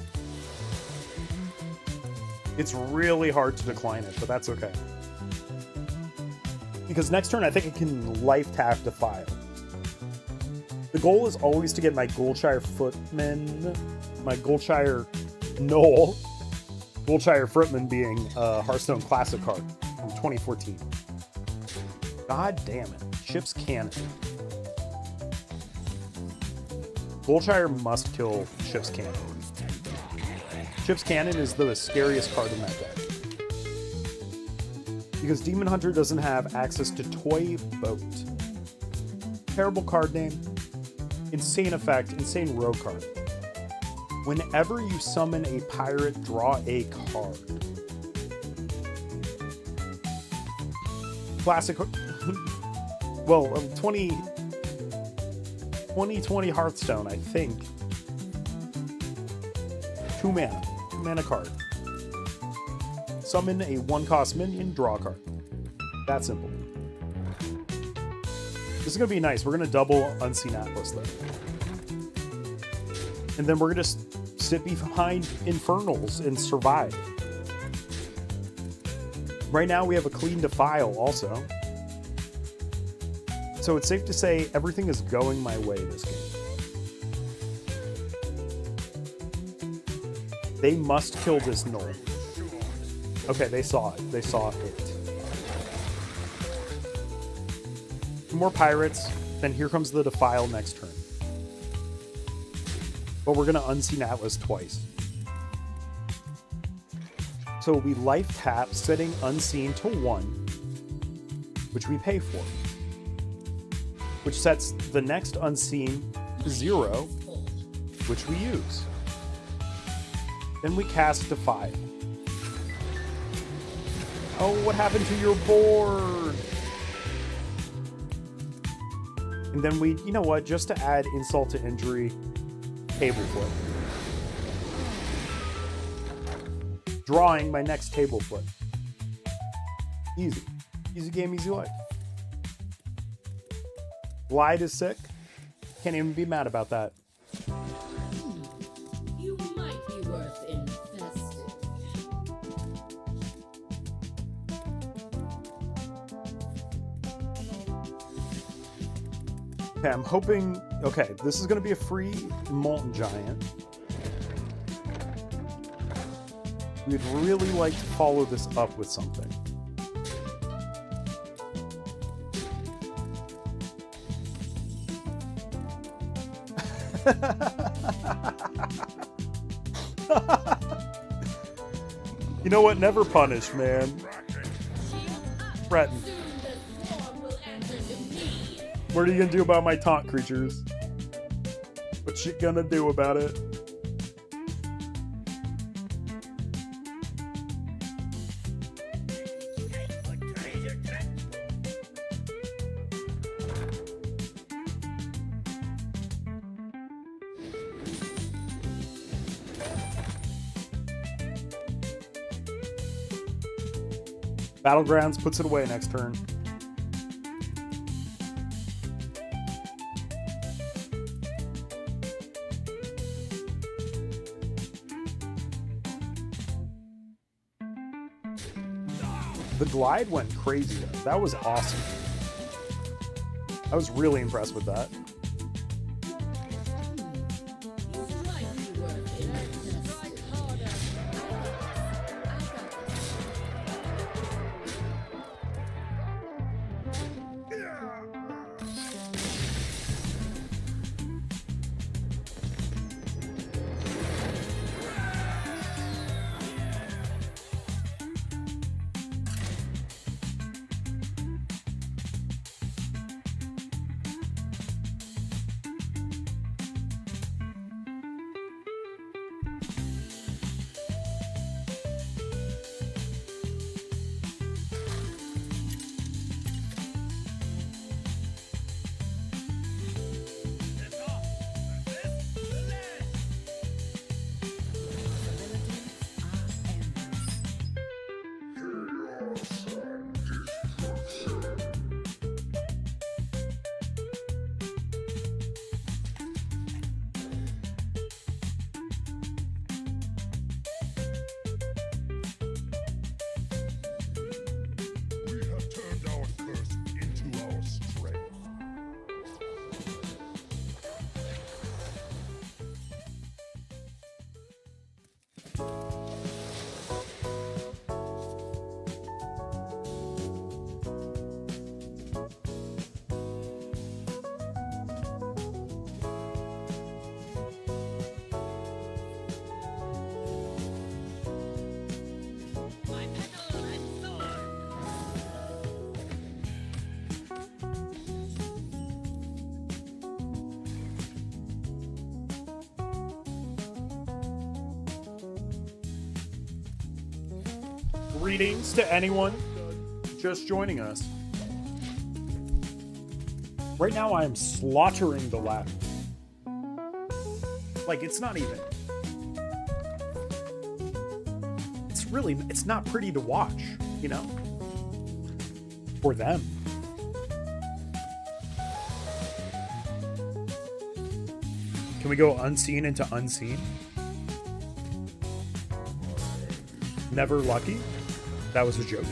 It's really hard to decline it, but that's okay. Because next turn I think I can life tap Defile. The goal is always to get my Goldshire Footman, my Goldshire Gnoll, Goldshire Footman being a Hearthstone Classic card from 2014. God damn it. Ship's Cannon. Goldshire must kill Ship's Cannon. Ship's Cannon is the scariest card in that deck. Because Demon Hunter doesn't have access to Toy Boat. Terrible card name. Insane effect, insane rogue card. Whenever you summon a pirate, draw a card. Classic. Well, 2020 Hearthstone, I think. 2 mana. 2 mana card. Summon a 1-cost minion, draw a card. That simple. This is going to be nice. We're going to double Unseen Atlas, though. And then we're going to sit behind Infernals and survive. Right now, we have a clean Defile also. So it's safe to say everything is going my way this game. They must kill this Gnoll. Okay, they saw it. They saw it. 2 more pirates, then here comes the Defile next turn. But we're going to Unseen Atlas twice. So we life tap, setting Unseen to 1, which we pay for. Which sets the next Unseen to 0, which we use. Then we cast Defile. Oh, what happened to your board? And then we, you know what, just to add insult to injury, Table Flip. drawing my next table flip. Easy. Easy game, easy life. Glide is sick. Can't even be mad about that. You might be worth investing. Okay, I'm hoping... Okay, this is going to be a free Molten Giant. We'd really like to follow this up with something. You know what? Never punish, man. Threaten. What are you gonna do about my taunt creatures? What you gonna do about it? Battlegrounds puts it away next turn. The glide went crazy though. That was awesome. I was really impressed with that. Greetings to anyone just joining us. Right now I am slaughtering the ladder. Like, it's not even... It's not pretty to watch, you know? For them. Can we go unseen into unseen? Never lucky? That was a joke.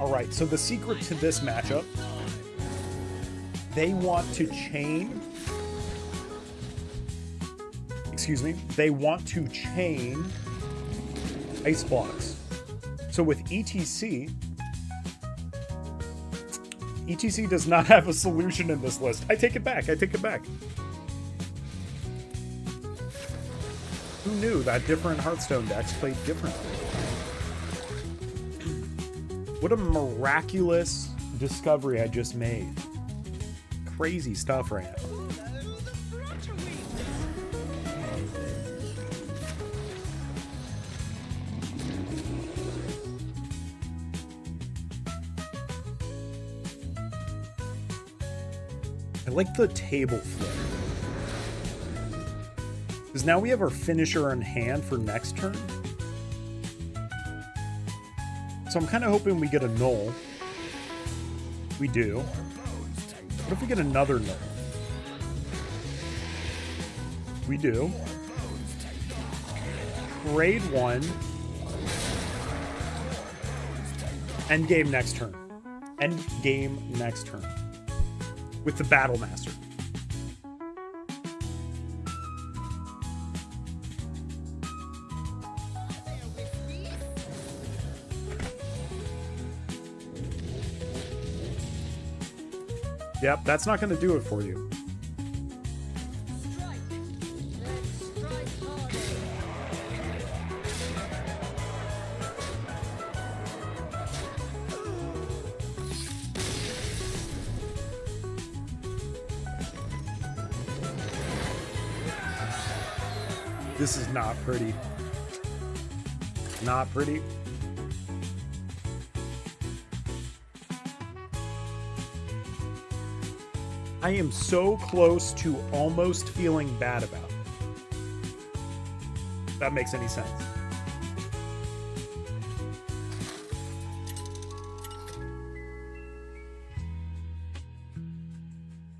Alright, so the secret to this matchup, they want to chain... Excuse me. They want to chain ice blocks. So with E.T.C... E.T.C does not have a solution in this list. I take it back. Who knew that different Hearthstone decks played differently? What a miraculous discovery I just made. Crazy stuff right now. I like the table flip. Because now we have our finisher in hand for next turn. So I'm kind of hoping we get a Gnoll. We do. What if we get another Gnoll? We do. Raid 1. Endgame next turn. Endgame next turn. With the Battlemaster. Yep, that's not going to do it for you. This is not pretty. Not pretty. I am so close to almost feeling bad about it. If that makes any sense.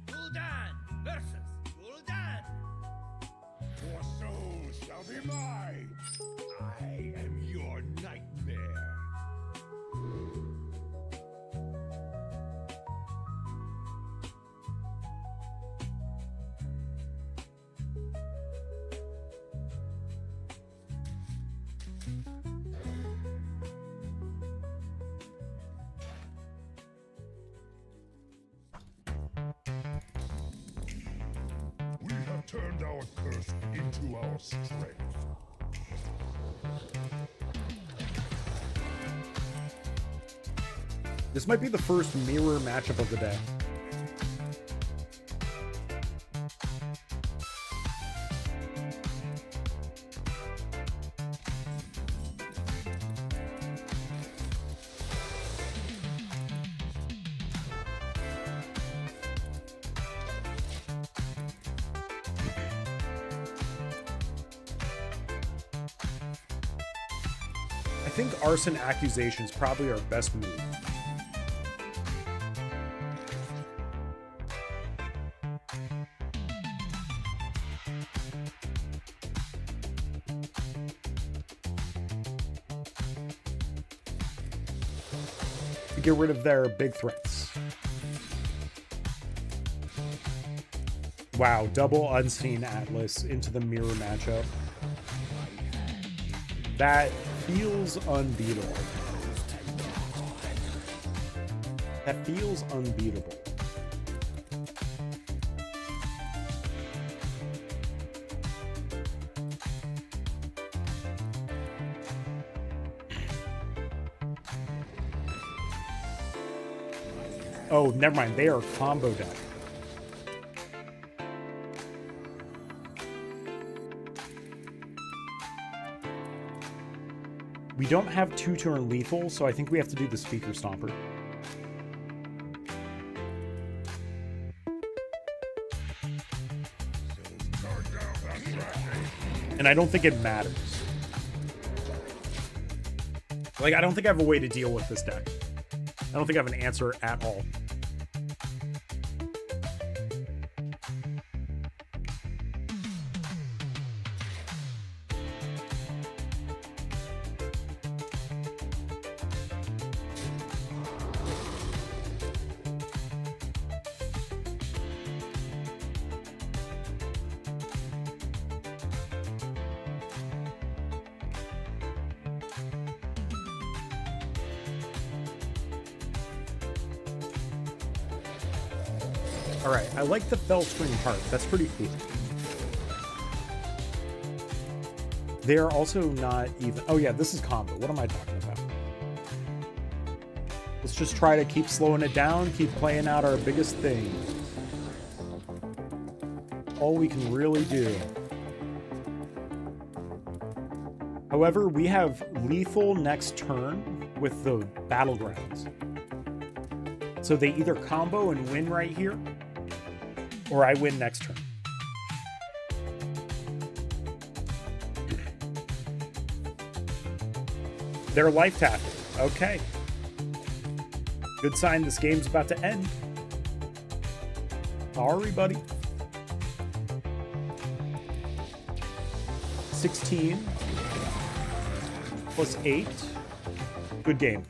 Gul'dan versus Gul'dan. Your soul shall be mine. I am your nightmare. We have turned our curse into our strength. This might be the first mirror matchup of the day. I think Arson Accusation is probably our best move. To get rid of their big threats. Wow, double Unseen Atlas into the mirror matchup. That feels unbeatable. That feels unbeatable. Oh, never mind. They are combo deck. We don't have 2-turn lethal, so I think we have to do the Speaker Stomper. And I don't think it matters. Like, I don't think I have a way to deal with this deck. I don't think I have an answer at all. Alright, I like the Fellspring Heart. That's pretty cool. They're also not even... Oh yeah, this is combo. What am I talking about? Let's just try to keep slowing it down, keep playing out our biggest thing. All we can really do. However, we have lethal next turn with the Battlegrounds. So they either combo and win right here, Or I win next turn. They're life tapping. Okay. Good sign this game's about to end. Sorry, buddy. 16 plus 8. Good game.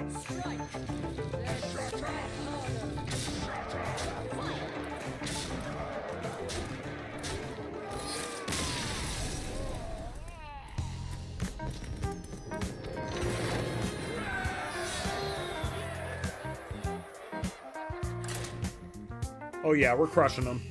Oh yeah, we're crushing them.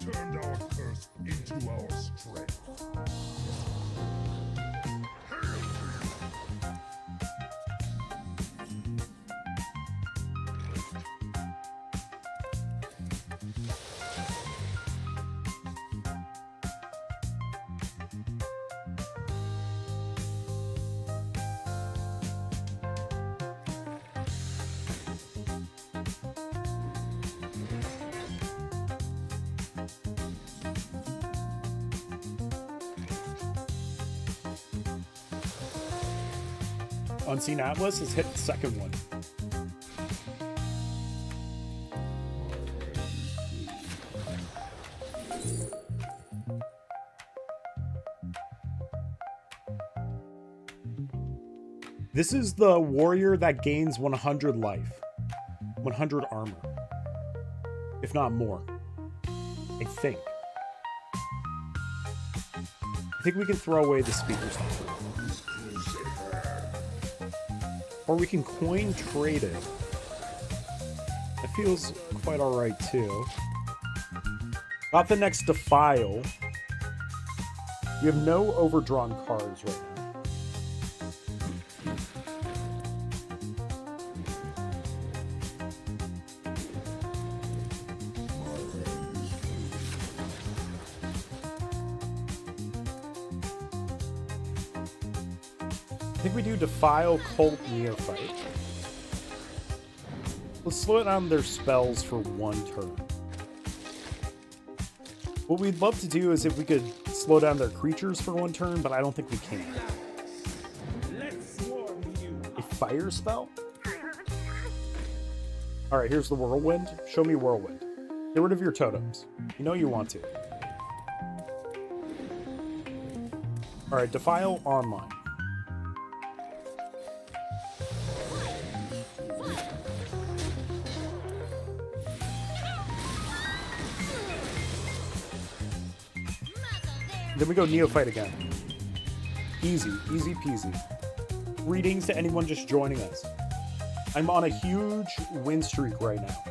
Turned our curse into our strength. Unseen Atlas has hit the second one. This is the warrior that gains 100 life, 100 armor, if not more. I think we can throw away the speaker stuff. Or we can coin trade it. That feels quite alright too. Got the next Defile. We have no overdrawn cards right now. I think we do Defile, Cult, Neophyte. Let's slow down their spells for one turn. What we'd love to do is if we could slow down their creatures for one turn, but I don't think we can. A fire spell? Alright, here's the Whirlwind. Show me Whirlwind. Get rid of your totems. You know you want to. Alright, Defile online. Then we go Neophyte again. Easy, easy peasy. Greetings to anyone just joining us. I'm on a huge win streak right now.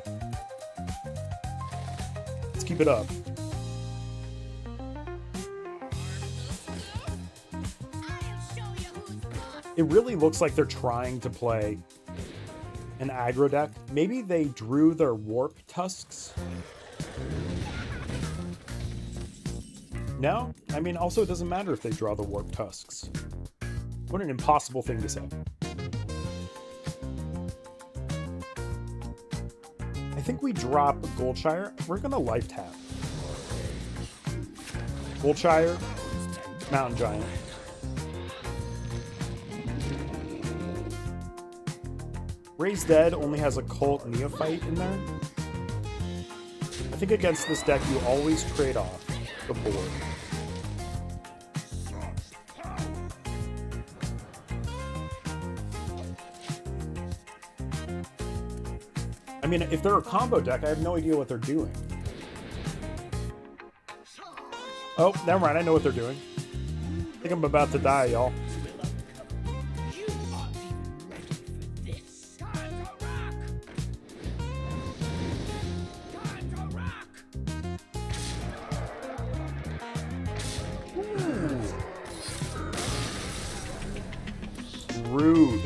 Let's keep it up. It really looks like they're trying to play an aggro deck. Maybe they drew their Warp Tusks. No? I mean, also it doesn't matter if they draw the Warp Tusks. What an impossible thing to say. I think we drop Goldshire. We're gonna life tap. Goldshire, Mountain Giant. Raise Dead only has a Cult Neophyte in there. I I think against this deck, you always trade off the board. I mean, if they're a combo deck, I have no idea what they're doing. Oh, never mind. I know what they're doing. I think I'm about to die, y'all. Rude.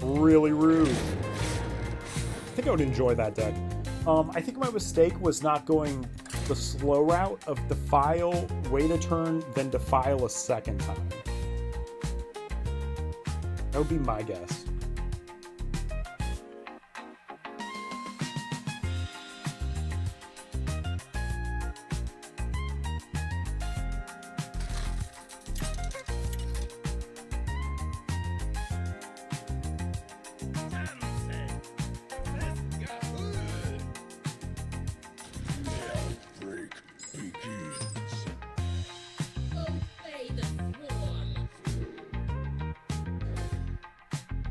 Really rude. I think I would enjoy that deck. I think my mistake was not going the slow route of Defile, wait a turn, then Defile a second time. That would be my guess.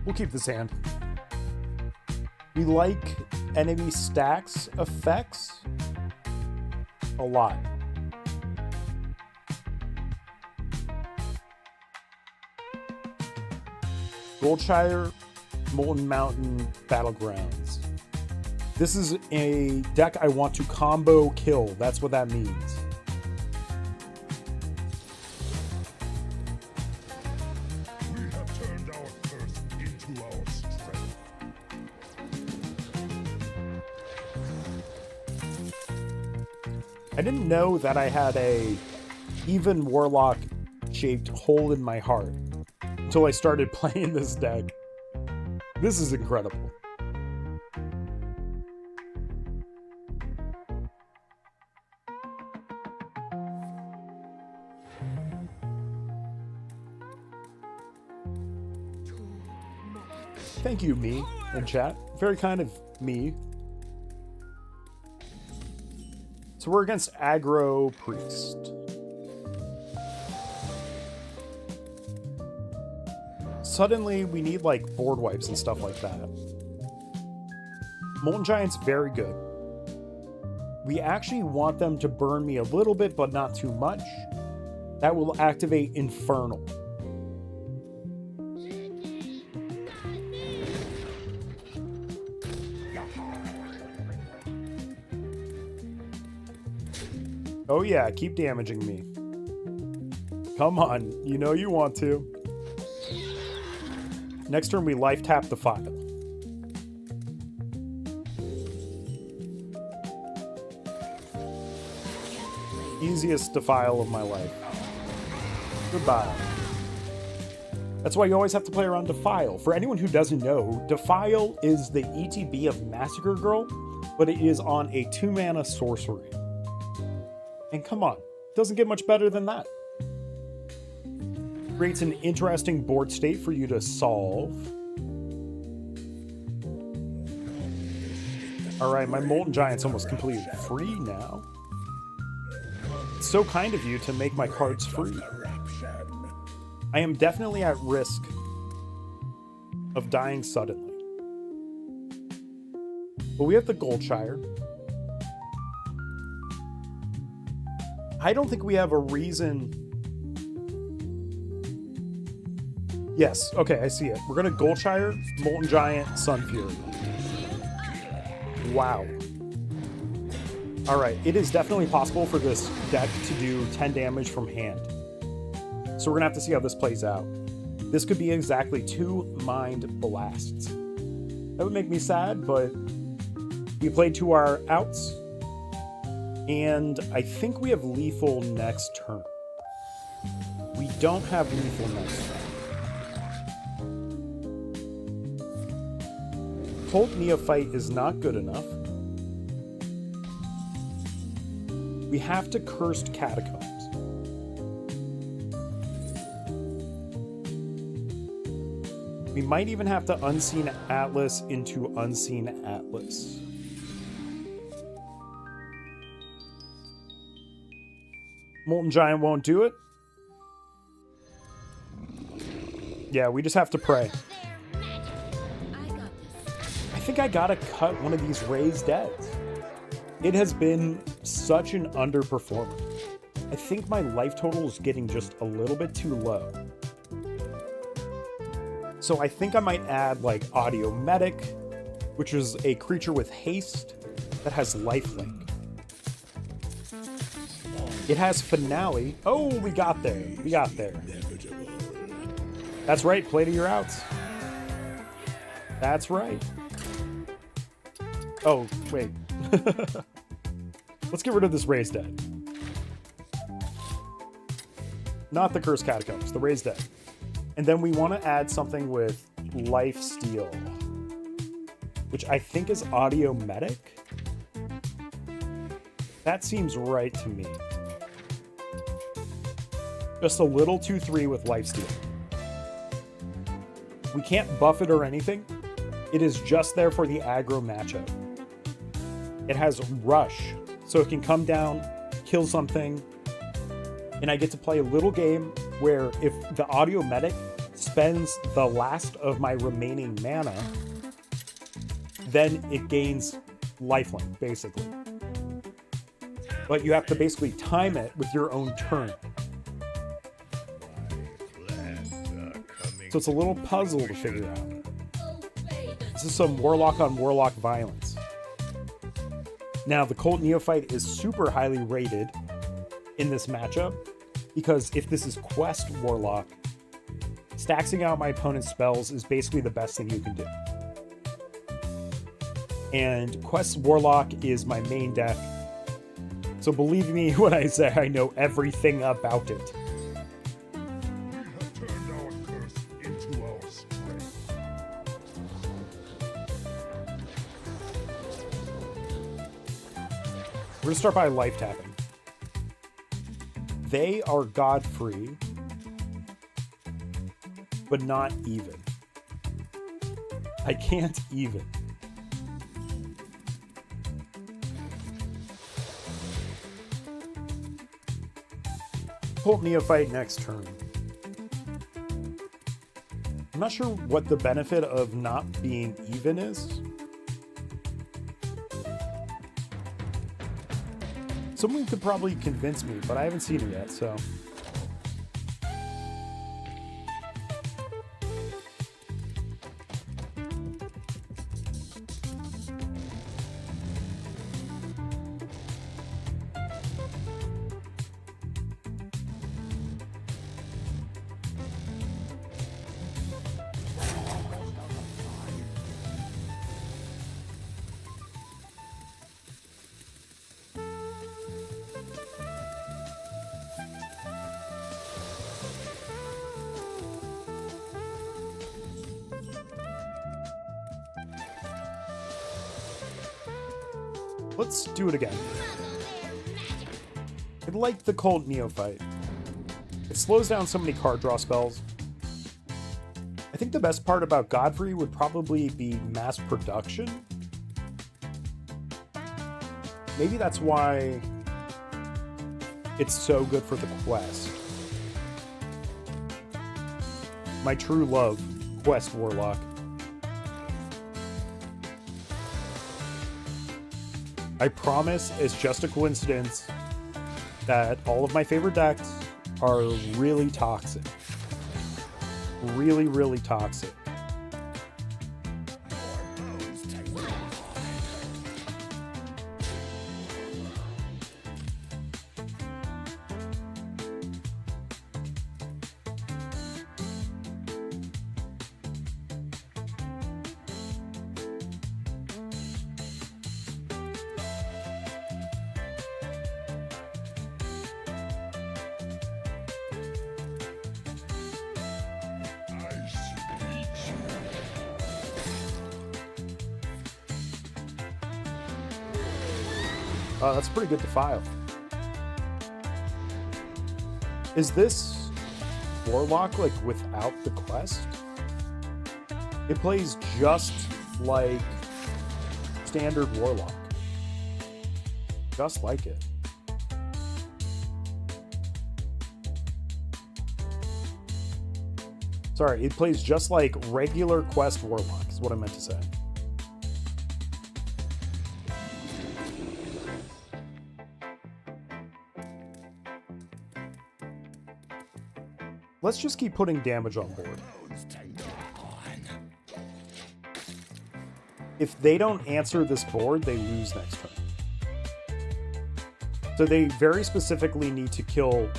We'll keep this hand. We like enemy stacks effects a lot. Goldshire, Molten Mountain, Battlegrounds. This is a deck I want to combo kill. That's what that means. I didn't know that I had a even Warlock shaped hole in my heart until I started playing this deck. This is incredible. Thank you, me, in chat. Very kind of me. So we're against Aggro Priest. Suddenly, we need, like, board wipes and stuff like that. Molten Giant's very good. We actually want them to burn me a little bit, but not too much. That will activate Infernal. Oh yeah, keep damaging me. Come on, you know you want to. Next turn we life tap the file. Easiest Defile of my life. Goodbye. That's why you always have to play around Defile. For anyone who doesn't know, Defile is the ETB of Massacre Girl, but it is on a 2-mana sorcery. And come on, doesn't get much better than that. Creates an interesting board state for you to solve. Alright, my Molten Giant's almost completely free now. It's so kind of you to make my cards free. I am definitely at risk of dying suddenly. But we have the Goldshire. I don't think we have a reason. Yes, okay, I see it. We're gonna Goldshire, Molten Giant, Sunfury. Wow. Alright, it is definitely possible for this deck to do 10 damage from hand. So we're gonna have to see how this plays out. This could be exactly 2 Mind Blasts. That would make me sad, but we played to our outs. And I think we have lethal next turn. We don't have lethal next turn. Cold Neophyte is not good enough. We have to Cursed Catacombs. We might even have to Unseen Atlas into Unseen Atlas. Molten Giant won't do it. Yeah, we just have to pray. I think I gotta cut one of these raised deads. It has been such an underperformer. I think my life total is getting just a little bit too low. So I think I might add like Audio Medic, which is a creature with haste that has lifelink. It has Finale. Oh, we got there. We got there. That's right, play to your outs. That's right. Oh, wait. Let's get rid of this raised dead. Not the Cursed Catacombs, the raised dead. And then we want to add something with Life Steal, which I think is Audio Medic. That seems right to me. Just a little 2/3 with Life Steal. We can't buff it or anything. It is just there for the aggro matchup. It has Rush, so it can come down, kill something, and I get to play a little game where if the Audio Medic spends the last of my remaining mana, then it gains lifelink, basically. But you have to basically time it with your own turn. So it's a little puzzle to figure out. This is some Warlock on Warlock violence. Now, the Cult Neophyte is super highly rated in this matchup, because if this is Quest Warlock, staxing out my opponent's spells is basically the best thing you can do. And Quest Warlock is my main deck, so believe me when I say I know everything about it. We're going to start by life tapping. They are Godfrey, but not even. I can't even. Cult Neophyte next turn. I'm not sure what the benefit of not being even is. Someone could probably convince me, but I haven't seen it yet, so. Let's do it again. I like the Cult Neophyte. It slows down so many card draw spells. I think the best part about Godfrey would probably be mass production. Maybe that's why it's so good for the quest. My true love, Quest Warlock. I promise it's just a coincidence that all of my favorite decks are really toxic. Really, really toxic. That's pretty good Defile. Is this Warlock like without the quest? It plays just like standard Warlock. Just like it. Sorry, it plays just like regular Quest Warlock, is what I meant to say. Let's just keep putting damage on board. If they don't answer this board, they lose next turn. So they very specifically need to kill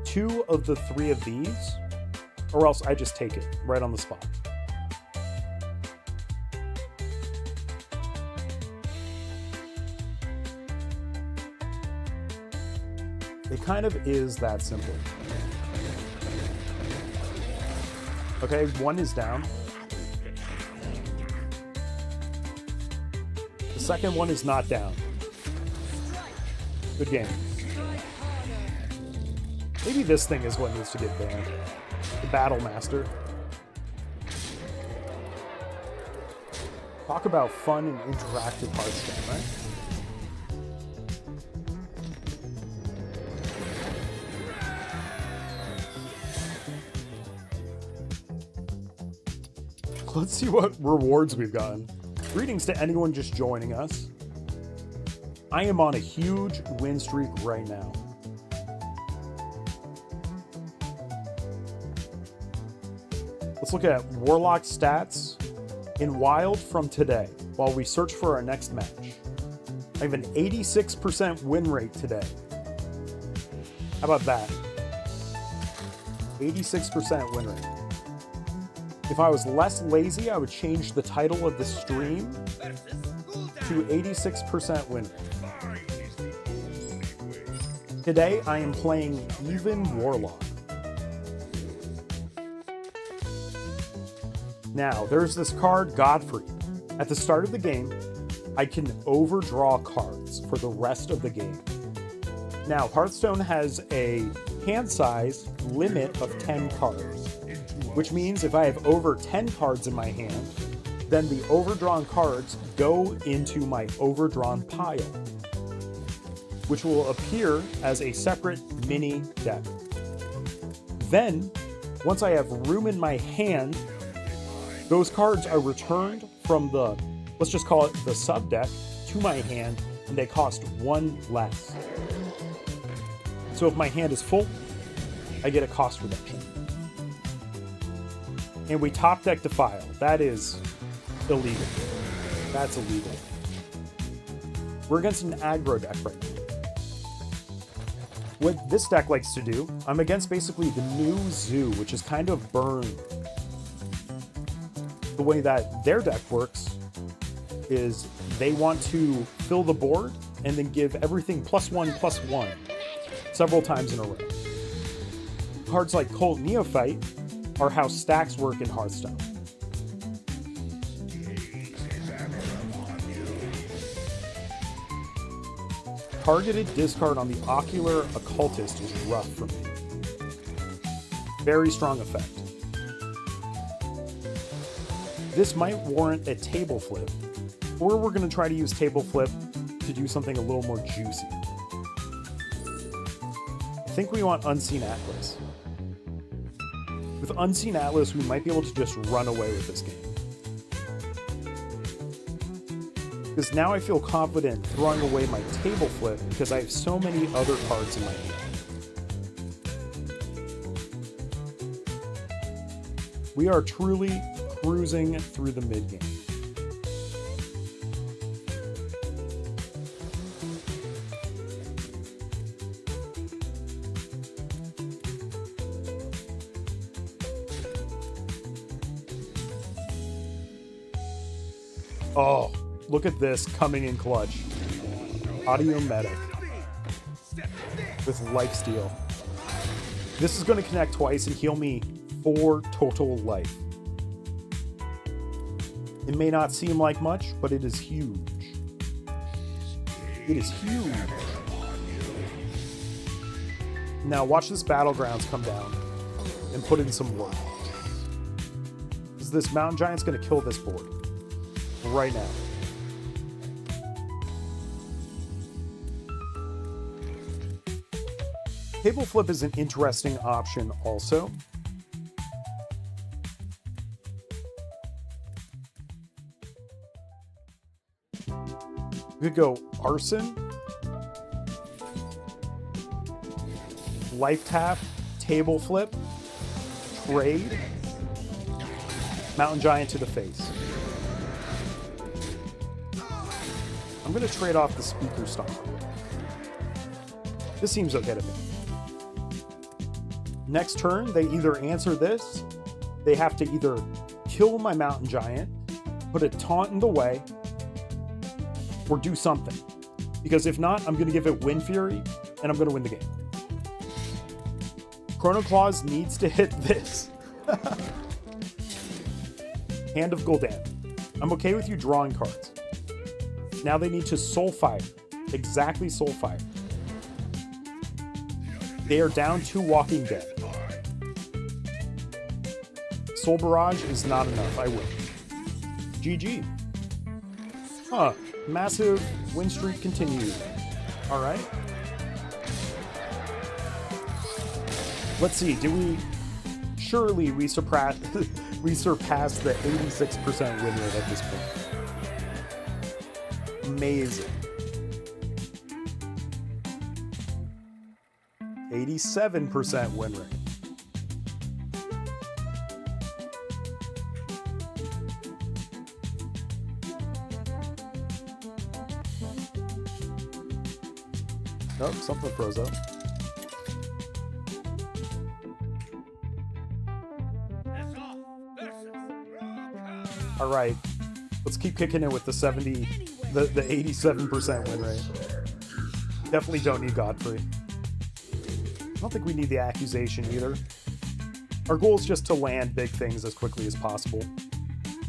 2 of the 3 of these, or else I just take it right on the spot. It kind of is that simple. Okay, 1 is down. The second one is not down. Good game. Maybe this thing is what needs to get banned. The Battlemaster. Talk about fun and interactive Hearthstone, right? Let's see what rewards we've gotten. Greetings to anyone just joining us. I am on a huge win streak right now. Let's look at Warlock stats in Wild from today while we search for our next match. I have an 86% win rate today. How about that? 86% win rate. If I was less lazy, I would change the title of the stream to 86% win rate. Today, I am playing even Warlock. Now, there's this card, Godfrey. At the start of the game, I can overdraw cards for the rest of the game. Now, Hearthstone has a hand size limit of 10 cards, which means if I have over 10 cards in my hand, then the overdrawn cards go into my overdrawn pile, which will appear as a separate mini deck. Then, once I have room in my hand, those cards are returned from the, let's just call it the sub deck, to my hand, and they cost 1 less. So if my hand is full, I get a cost reduction. And we top deck Defile. That is illegal. That's illegal. We're against an aggro deck right now. What this deck likes to do, I'm against basically the new Zoo, which is kind of burned. The way that their deck works is they want to fill the board and then give everything +1/+1 several times in a row. Cards like Colt Neophyte are how stacks work in Hearthstone. Targeted discard on the Ocular Occultist is rough for me. Very strong effect. This might warrant a table flip, or we're going to try to use table flip to do something a little more juicy. I think we want Unseen Atlas. With Unseen Atlas, we might be able to just run away with this game. Because now I feel confident throwing away my table flip because I have so many other cards in my hand. We are truly cruising through the mid-game. Oh, look at this coming in clutch. Audio Medic with Lifesteal. This is going to connect twice and heal me 4 total life. It may not seem like much, but it is huge. It is huge. Now watch this Battlegrounds come down and put in some work. Because this Mountain Giant's going to kill this board right now. Table flip is an interesting option also. We could go Arson, life tap, table flip, trade, Mountain Giant to the face. I'm going to trade off the Speaker Stomper. This seems okay to me. Next turn, they either answer this, they have to either kill my Mountain Giant, put a taunt in the way, or do something. Because if not, I'm going to give it Wind Fury, and I'm going to win the game. Chrono Claws needs to hit this. Hand of Gul'dan. I'm okay with you drawing cards. Now they need to Soul Fire. Exactly Soul Fire. They are down 2 Walking Dead. Soul Barrage is not enough. I win. GG. Huh. Massive win streak continued. Alright. Let's see. Do we... Surely we surpassed the 86% win rate at this point. Amazing. 87% win rate. Nope, something froze up. All right, let's keep kicking it with the 87% win rate. Definitely don't need Godfrey. I don't think we need the accusation either. Our goal is just to land big things as quickly as possible.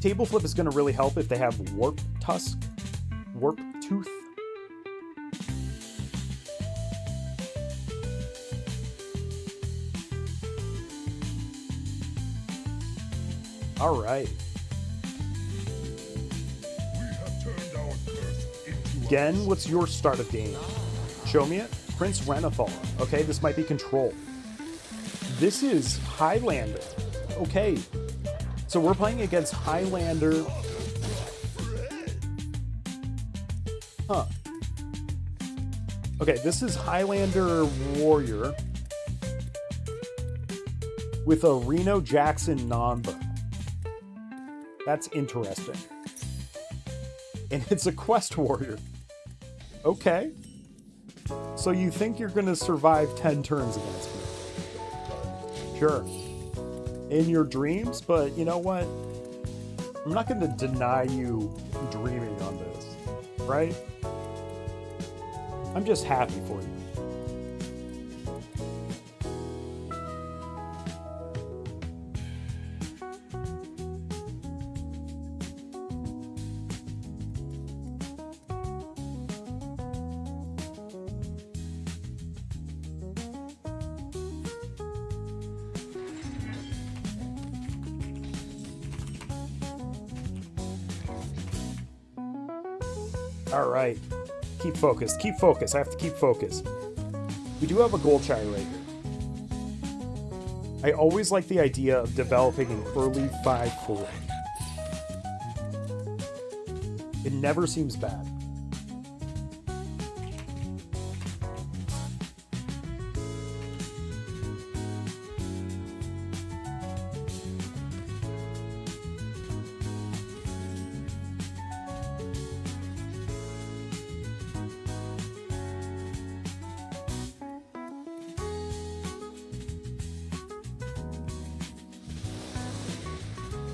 Table flip is going to really help if they have Warp Tusk, Warp Tooth. All right. Genn, what's your start of game? Show me it. Prince Renathal. Okay, this might be control. This is Highlander. Okay. So we're playing against Highlander. Huh. Okay, this is Highlander Warrior with a Reno Jackson non-burn. That's interesting. And it's a Quest Warrior. Okay. So you think you're going to survive 10 turns against me? Sure. In your dreams, but you know what? I'm not going to deny you dreaming on this, right? I'm just happy for you. All right, keep focused, keep focused. I have to keep focused. We do have a Goldshire right here. I always like the idea of developing an early 5/4. It never seems bad.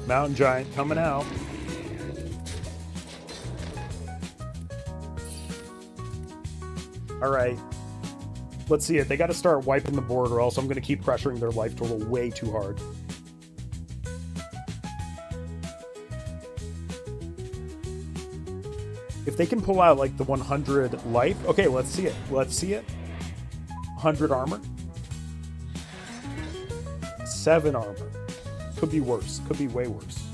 Mountain Giant coming out. All right. Let's see it. They got to start wiping the board or else I'm going to keep pressuring their life total way too hard. If they can pull out like the 100 life. Okay, let's see it. Let's see it. 100 armor. 7 armor. Could be worse. Could be way worse.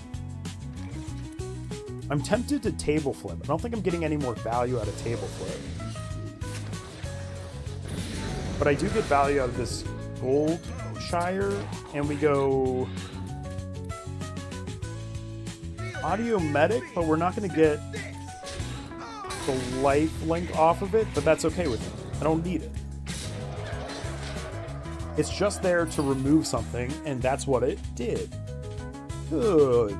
I'm tempted to table flip. I don't think I'm getting any more value out of table flip. But I do get value out of this Goldshire. And we go Audio Medic, but we're not going to get the life link off of it, but that's okay with me. I don't need it. It's just there to remove something, and that's what it did. Good.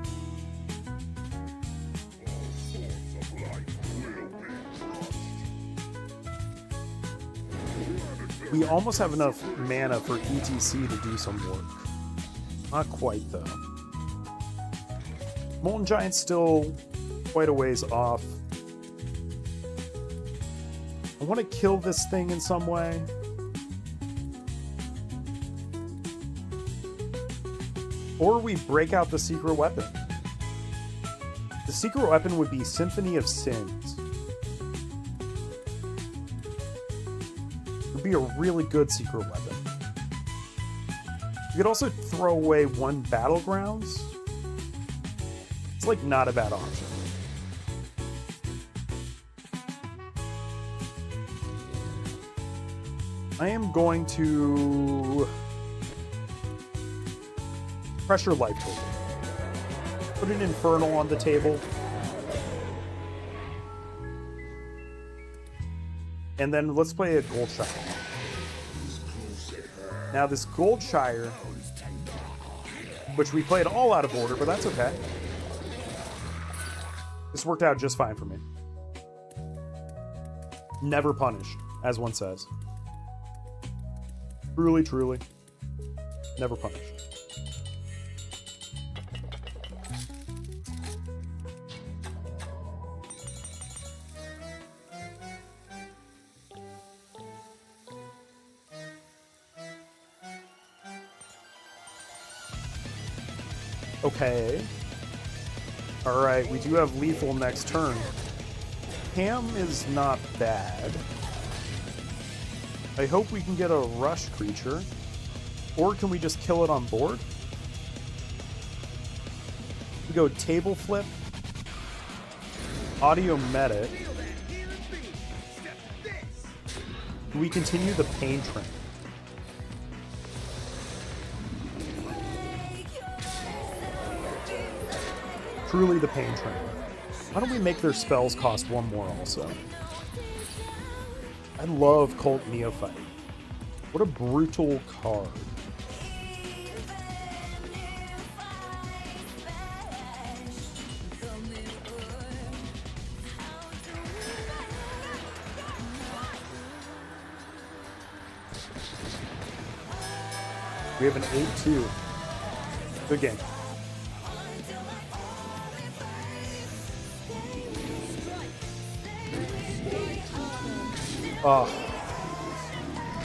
We almost have enough mana for E.T.C to do some work. Not quite, though. Molten Giant's still quite a ways off. I want to kill this thing in some way. Or we break out the secret weapon. The secret weapon would be Symphony of Sins. It would be a really good secret weapon. You could also throw away one Battlegrounds. It's like not a bad option. I am going to pressure life total. Put an Infernal on the table. And then let's play a Goldshire. Now this Goldshire, which we played all out of order, but that's okay. This worked out just fine for me. Never punished, as one says. Truly, truly. Never punished. Okay. Alright, we do have lethal next turn. Ham is not bad. I hope we can get a rush creature. Or can we just kill it on board? We go table flip. Audio medic. We continue the pain train. Truly the pain train. Why don't we make their spells cost one more also? I love Cult Neophyte. What a brutal card. We have an 8-2. Good game.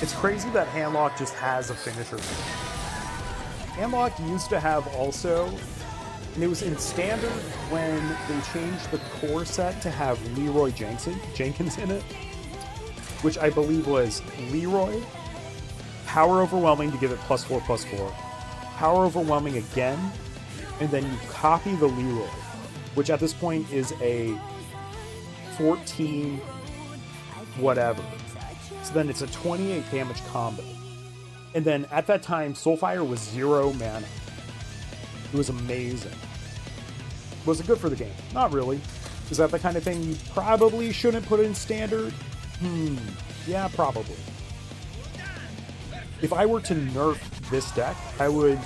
It's crazy that Handlock just has a finisher. Handlock used to have also, and it was in standard when they changed the core set to have Leroy Jenkins in it, which I believe was Leroy, Power Overwhelming to give it +4/+4, Power Overwhelming again, and then you copy the Leroy, which at this point is a 14 whatever. So then it's a 28 damage combo. And then at that time, Soulfire was 0 mana. It was amazing. Was it good for the game? Not really. Is that the kind of thing you probably shouldn't put in standard? Yeah, probably. If I were to nerf this deck, I would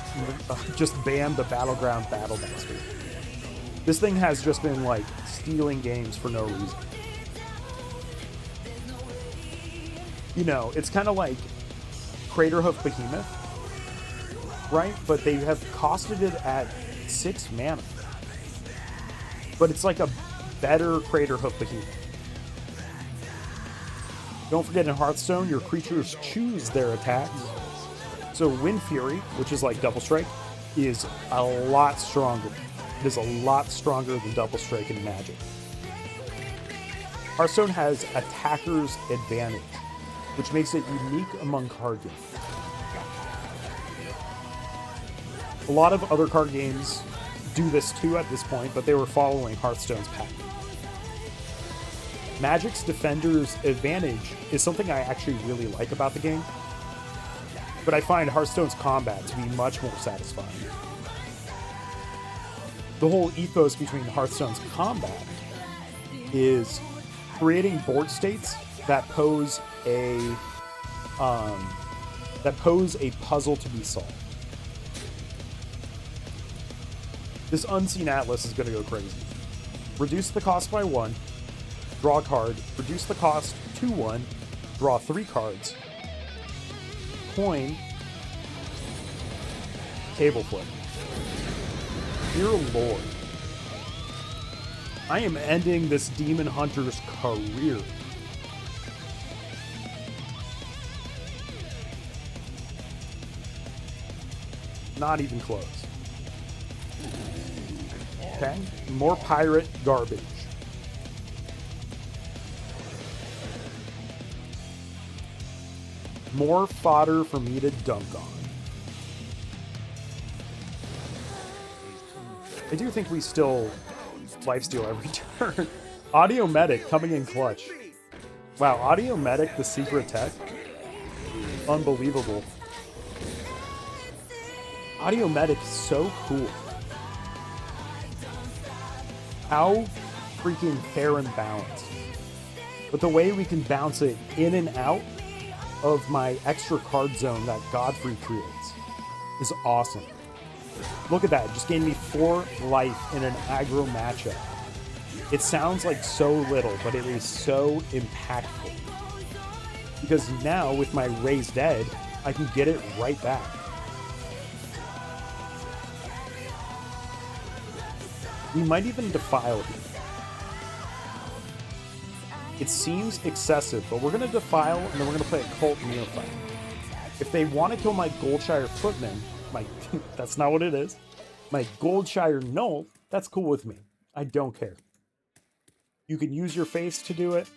just ban the Battleground Battlemaster. This thing has just been like stealing games for no reason. You know, it's kind of like Craterhoof Behemoth, right? But they have costed it at 6 mana. But it's like a better Craterhoof Behemoth. Don't forget in Hearthstone, your creatures choose their attacks. So Wind Fury, which is like Double Strike, is a lot stronger. It is a lot stronger than Double Strike in Magic. Hearthstone has Attacker's Advantage, which makes it unique among card games. A lot of other card games do this too at this point, but they were following Hearthstone's pattern. Magic's Defender's Advantage is something I actually really like about the game, but I find Hearthstone's combat to be much more satisfying. The whole ethos between Hearthstone's combat is creating board states that pose a puzzle to be solved. This Unseen Atlas is going to go crazy. Reduce the cost by 1, draw a card, reduce the cost to 1, draw 3 cards, coin, table flip. Dear Lord. I am ending this Demon Hunter's career. Not even close. Okay, more pirate garbage. More fodder for me to dunk on. I do think we still lifesteal every turn. Audio Medic coming in clutch. Wow, Audio Medic, the secret tech. Unbelievable. Audio Medic is so cool. How freaking fair and balanced. But the way we can bounce it in and out of my extra card zone that Godfrey creates is awesome. Look at that, just gained me 4 life in an aggro matchup. It sounds like so little, but it is so impactful. Because now, with my Raised Dead, I can get it right back. We might even Defile here. It seems excessive, but we're going to Defile, and then we're going to play a Cult Neophyte. If they want to kill my Goldshire Footman, that's not what it is. My Goldshire Gnoll, that's cool with me. I don't care. You can use your face to do it.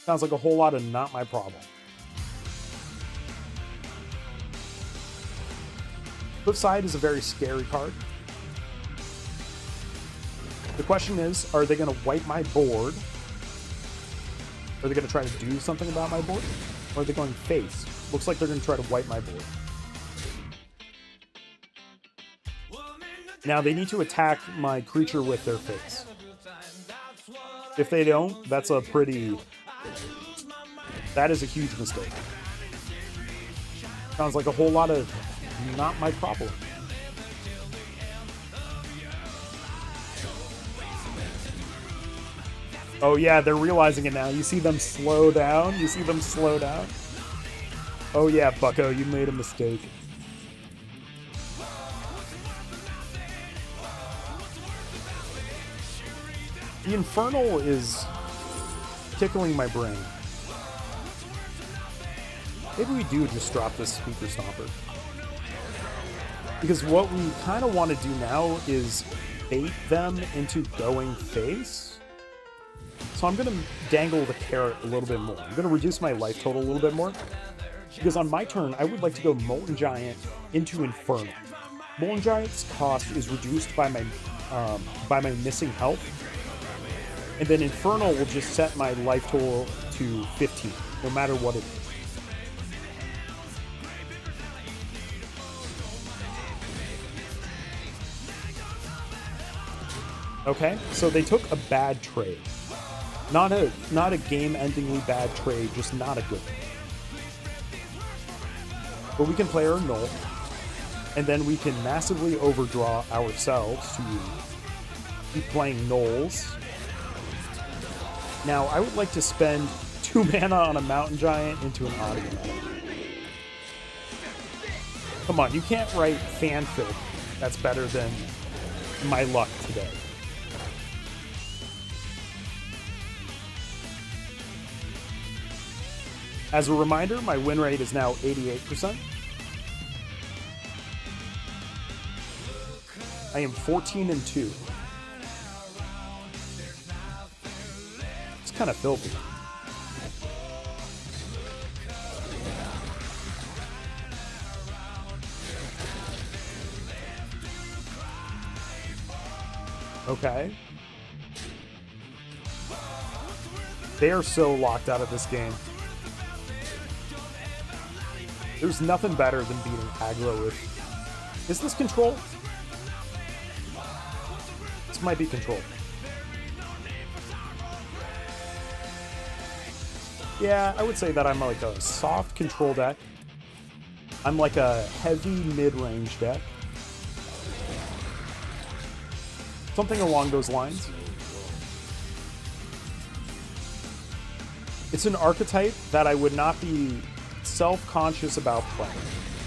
Sounds like a whole lot of not my problem. Flipside is a very scary card. The question is, are they going to wipe my board? Are they going to try to do something about my board? Or are they going face? Looks like they're going to try to wipe my board. Now, they need to attack my creature with their face. If they don't, that is a huge mistake. Sounds like a whole lot of not my problem. Oh yeah, they're realizing it now. You see them slow down? You see them slow down? Oh yeah, bucko, you made a mistake. The Infernal is tickling my brain. Maybe we do just drop this Speaker Stomper. Because what we kind of want to do now is bait them into going face. So I'm going to dangle the carrot a little bit more. I'm going to reduce my life total a little bit more. Because on my turn, I would like to go Molten Giant into Infernal. Molten Giant's cost is reduced by my missing health. And then Infernal will just set my life total to 15, no matter what it is. Okay, so they took a bad trade. Not a game-endingly bad trade, just not a good one. But we can play our Gnoll, and then we can massively overdraw ourselves to keep playing Gnolls. Now, I would like to spend 2 mana on a Mountain Giant into an Audio Medic. Come on, you can't write fanfic that's better than my luck today. As a reminder, my win rate is now 88%. I am 14-2. It's kind of filthy. Okay. They are so locked out of this game. There's nothing better than beating aggro with... Is this control? This might be control. Yeah, I would say that I'm like a soft control deck. I'm like a heavy mid-range deck. Something along those lines. It's an archetype that I would not be self-conscious about playing.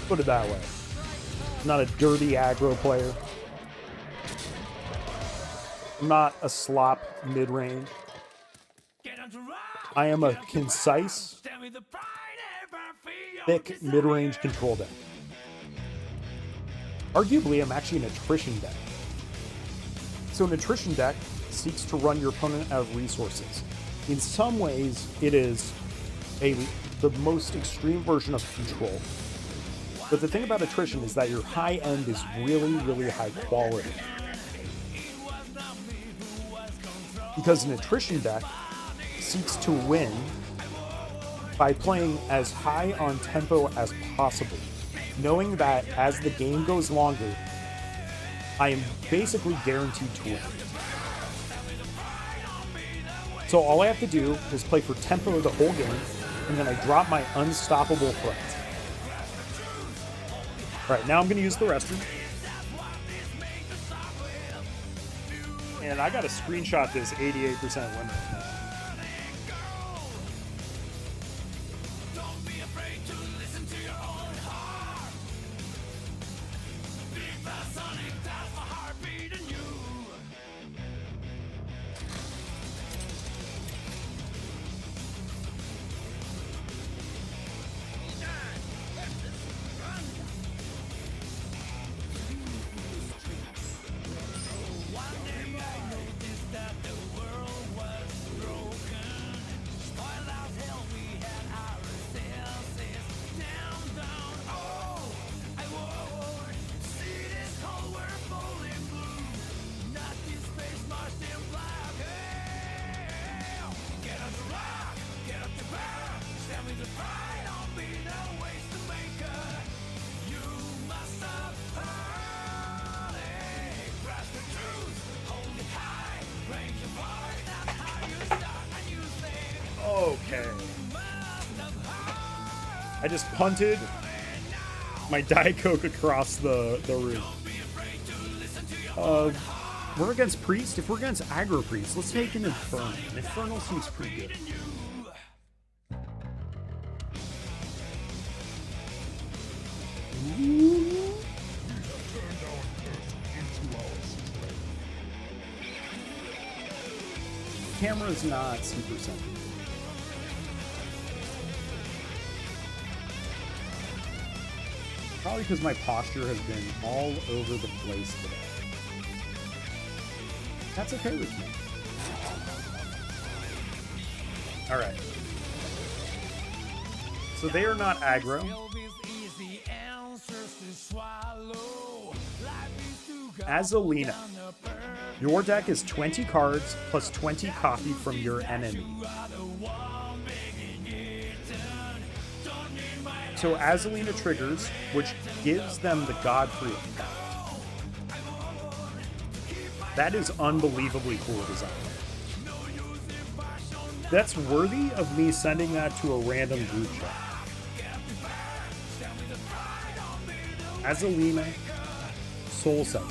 Put it that way. I'm not a dirty aggro player. I'm not a slop mid-range. I am a concise, thick mid-range control deck. Arguably, I'm actually an attrition deck. So an attrition deck seeks to run your opponent out of resources. In some ways, it is the most extreme version of control. But the thing about attrition is that your high end is really, really high quality. Because an attrition deck seeks to win by playing as high on tempo as possible, knowing that as the game goes longer, I am basically guaranteed to win. So all I have to do is play for tempo the whole game, and then I drop my unstoppable threat. Alright, now I'm going to use the restroom. And I got to screenshot this 88% win rate. Okay. I just punted my Diet Coke across the room. We're against Priest. If we're against Aggro Priest, let's take an Infernal. An Infernal seems pretty good. Camera's not super sensitive. Probably because my posture has been all over the place today. That's okay with me. Alright. So they are not aggro. Azalina. Your deck is 20 cards plus 20 copy from your enemy. So Azalina triggers, which gives them the Godfrey effect. That is unbelievably cool design. That's worthy of me sending that to a random group chat. Azalina, Soul Sucker.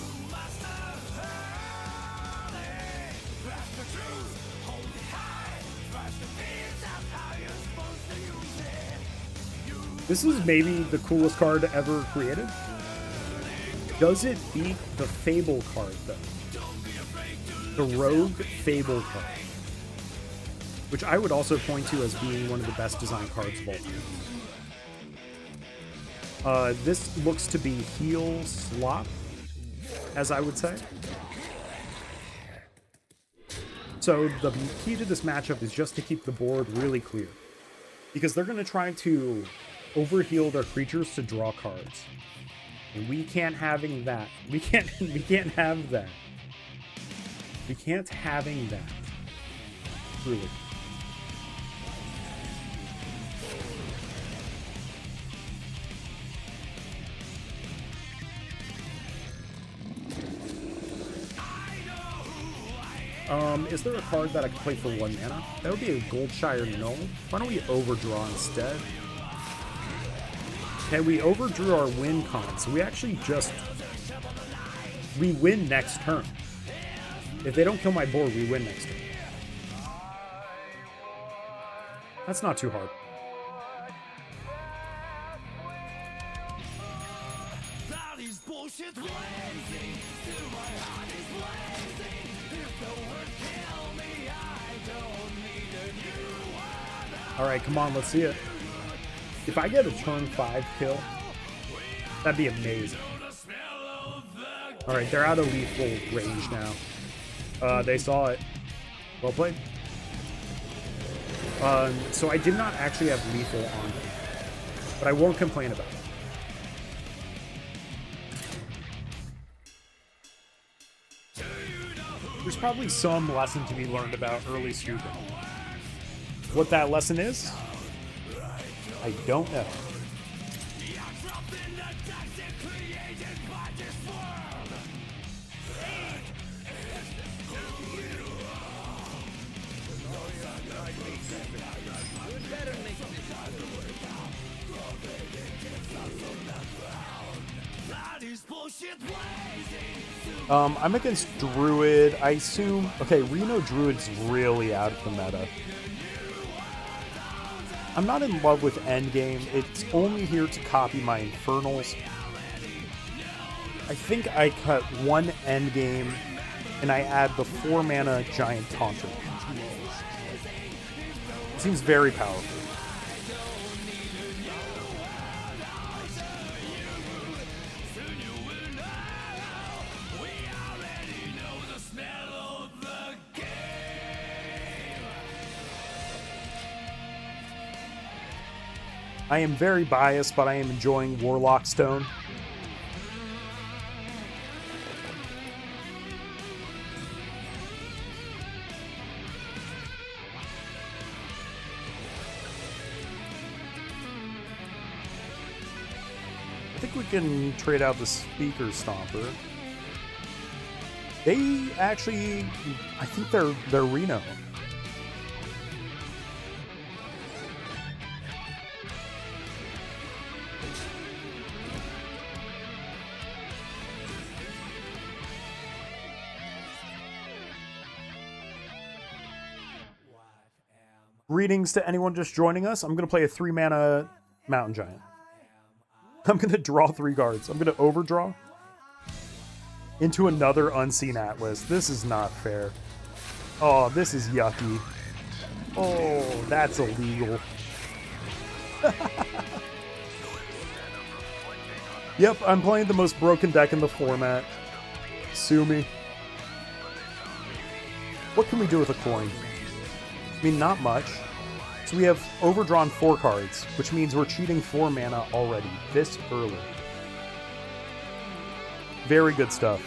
This is maybe the coolest card ever created. Does it beat the Fable card, though? The Rogue Fable card. Which I would also point to as being one of the best design cards of all time. This looks to be heal slop, as I would say. So the key to this matchup is just to keep the board really clear. Because they're going to try to overheal their creatures to draw cards. And we can't having that. We can't have that. We can't having that. Really. Is there a card that I could play for 1 mana? That would be a Goldshire Gnoll. Why don't we overdraw instead? Okay, we overdrew our win con, so we actually just... we win next turn. If they don't kill my board, we win next turn. That's not too hard. Alright, come on, let's see it. If I get a turn 5 kill, that'd be amazing. Alright, they're out of lethal range now. They saw it. Well played. So I did not actually have lethal on them, but I won't complain about it. There's probably some lesson to be learned about early scooping. What that lesson is, I don't know. I'm against Druid. I assume... okay, Reno Druid's really out of the meta. I'm not in love with Endgame. It's only here to copy my Infernals. I think I cut 1 Endgame and I add the 4-mana Giant Taunter. It seems very powerful. I am very biased, but I am enjoying Warlock Stone. I think we can trade out the Speaker Stomper. They actually, I think they're Reno. Greetings to anyone just joining us. I'm going to play a 3-mana Mountain Giant. I'm going to draw 3 cards. I'm going to overdraw into another Unseen Atlas. This is not fair. Oh, this is yucky. Oh, that's illegal. Yep, I'm playing the most broken deck in the format. Sue me. What can we do with a coin? I mean, not much. So we have overdrawn 4 cards, which means we're cheating 4 mana already, this early. Very good stuff.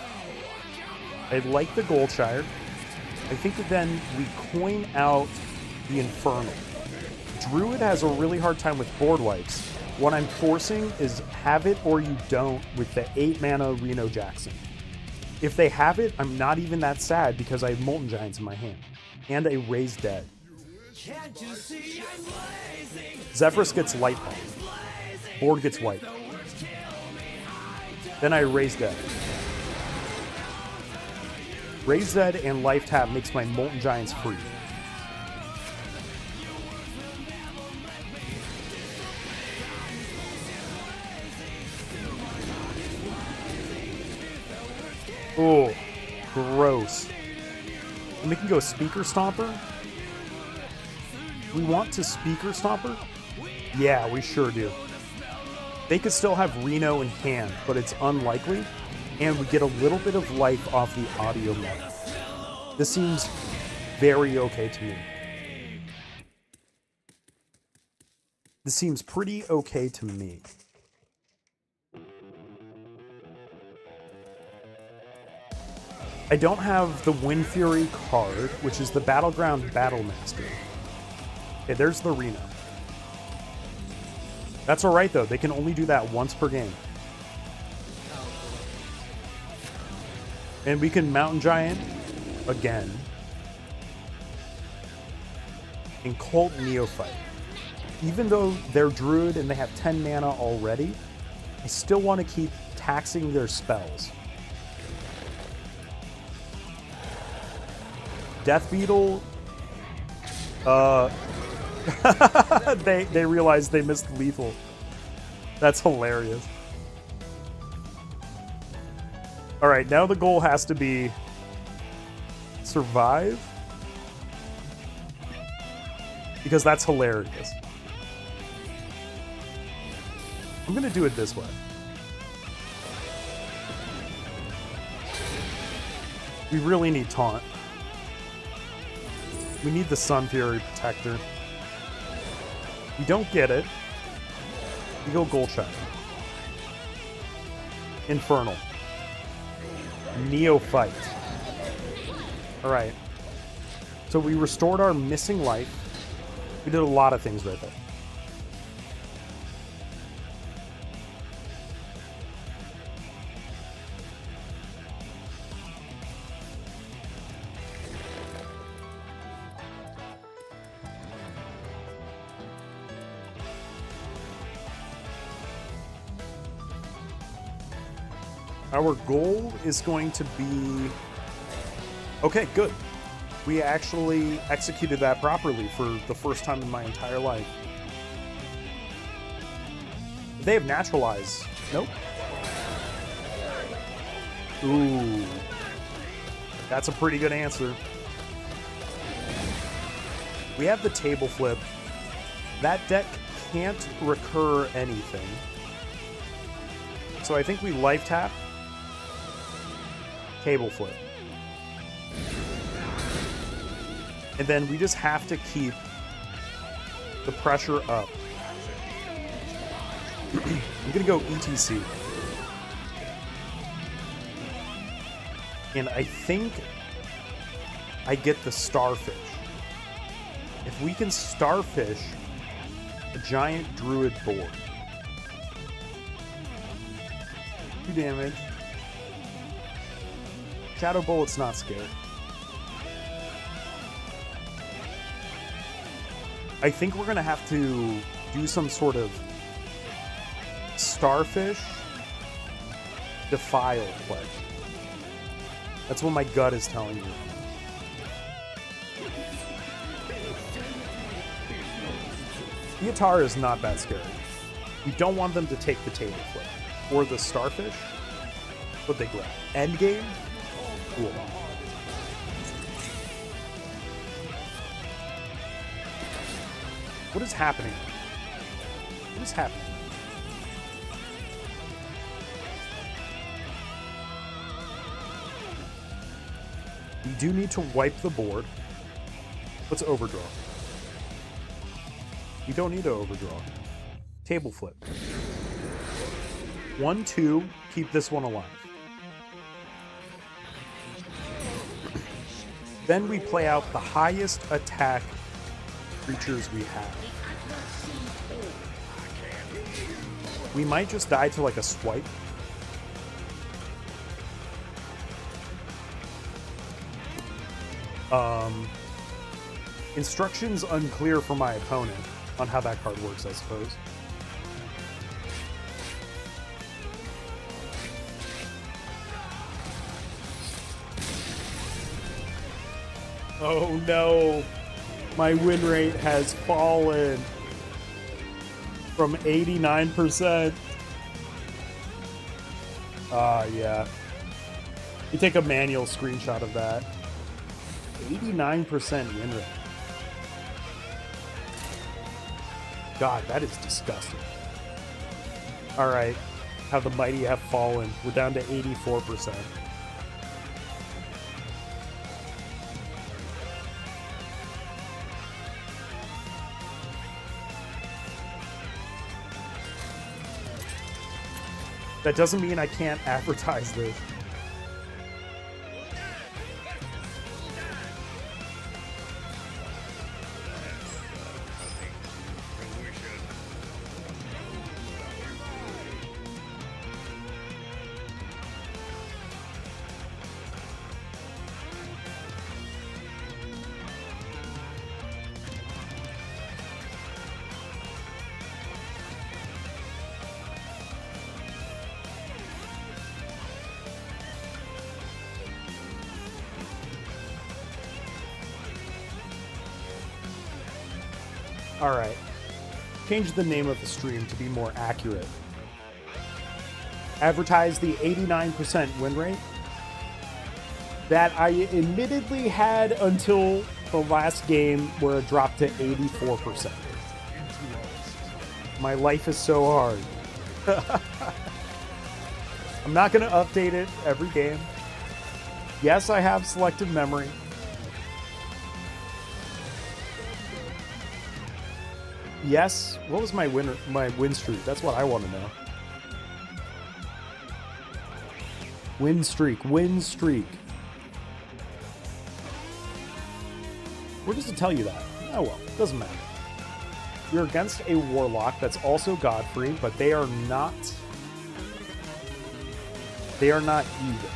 I like the Goldshire. I think that then we coin out the Infernal. Druid has a really hard time with board wipes. What I'm forcing is have it or you don't with the 8-mana Reno Jackson. If they have it, I'm not even that sad because I have Molten Giants in my hand. And a Raised Dead. Zephrys gets light ball. Board gets white. Then I raise Dead. Raise Dead and life tap makes my Molten Giants free. Oh, gross. And we can go Speaker Stomper. We want to Speaker Stomper? Yeah, we sure do. They could still have Reno in hand, but it's unlikely, and we get a little bit of life off the audio meta. This seems very okay to me. This seems pretty okay to me. I don't have the Windfury card, which is the Battleground Battlemaster. Okay, there's the Reno. That's alright though, they can only do that once per game. And we can Mountain Giant again. and Cult Neophyte. Even though they're Druid and they have 10 mana already, I still want to keep taxing their spells. Death Beetle, they realized they missed lethal. That's hilarious. All right, now the goal has to be survive, because that's hilarious. I'm gonna do it this way. We really need taunt. We need the Sunfury Protector. We don't get it. We go Goldshire. Infernal. Neophyte. Alright. So we restored our missing life. We did a lot of things with it. Our goal is going to be... Okay, good. We actually executed that properly for the first time in my entire life. They have naturalized. Nope. Ooh. That's a pretty good answer. We have the table flip. That deck can't recur anything. So I think we life tap. Table flip. And then we just have to keep the pressure up. I'm gonna go E.T.C. And I think I get the Starfish. If we can Starfish a giant druid board. 2 damage. Shadow Bullet's not scared. I think we're gonna have to do some sort of Starfish Defile play. That's what my gut is telling me. Iotara is not that scary. We don't want them to take the table flip or the Starfish. What they grab? Endgame? Cool. What is happening? What is happening? We do need to wipe the board. Let's overdraw. We don't need to overdraw. Table flip. 1-2. Keep this one alive. Then we play out the highest attack creatures we have. We might just die to like a swipe. Instructions unclear for my opponent on how that card works, I suppose. Oh no, my win rate has fallen from 89%. Yeah. You take a manual screenshot of that. 89% win rate. God, that is disgusting. Alright, how the mighty have fallen. We're down to 84%. That doesn't mean I can't advertise this. Alright. Change the name of the stream to be more accurate. Advertise the 89% win rate that I admittedly had until the last game where it dropped to 84%. My life is so hard. I'm not going to update it every game. Yes, I have selective memory. Yes, what was my win streak? That's what I want to know. Win streak. Where does it tell you that? Oh well, doesn't matter. You're against a Warlock that's also Godfrey, but they are not even.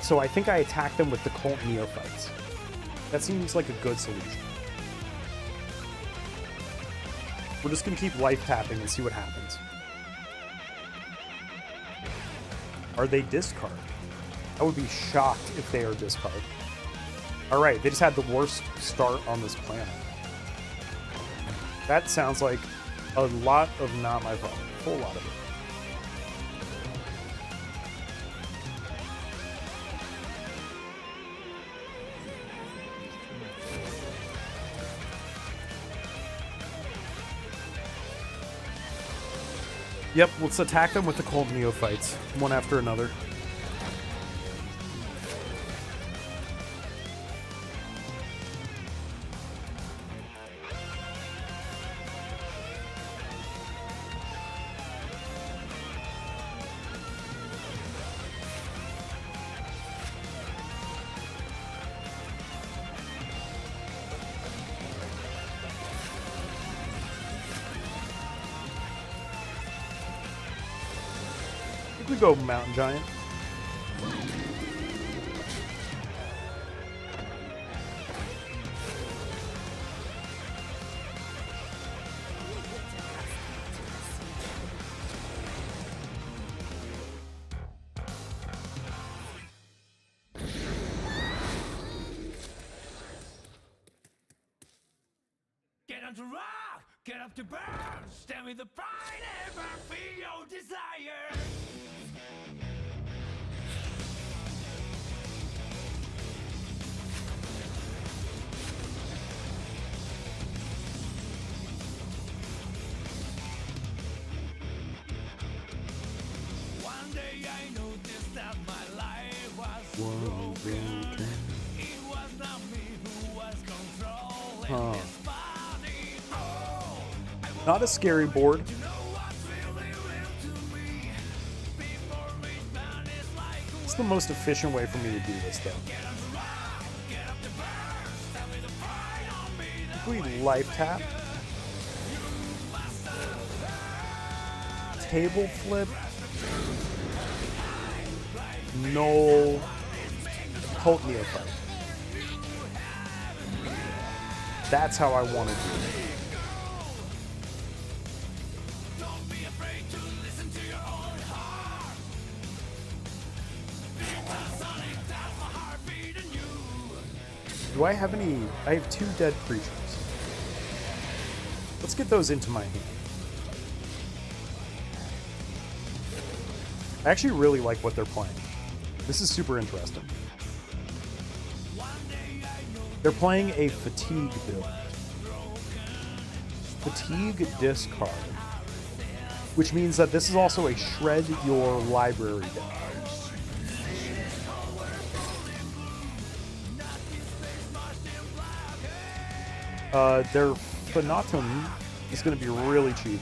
So I think I attack them with the Cult Neophytes. That seems like a good solution. We're just going to keep life tapping and see what happens. Are they discard? I would be shocked if they are discard. Alright, they just had the worst start on this planet. That sounds like a lot of not my problem. A whole lot of it. Yep, let's attack them with the Cold Neophytes, one after another. We go Mountain Giant. Get on to rock, get up to burn, stand with the pride, ever feel your desire. One day I noticed that my life was broken. It was not me who was controlling this body. Oh, Not a scary board. It's the most efficient way for me to do this, though. We life tap. Table flip. Gnoll. Cult Neophyte. That's how I want to do it. Do I have any? I have 2 dead creatures. Let's get those into my hand. I actually really like what they're playing. This is super interesting. They're playing a fatigue build. Fatigue discard. Which means that this is also a shred your library deck. Their Phonatum is going to be really cheap.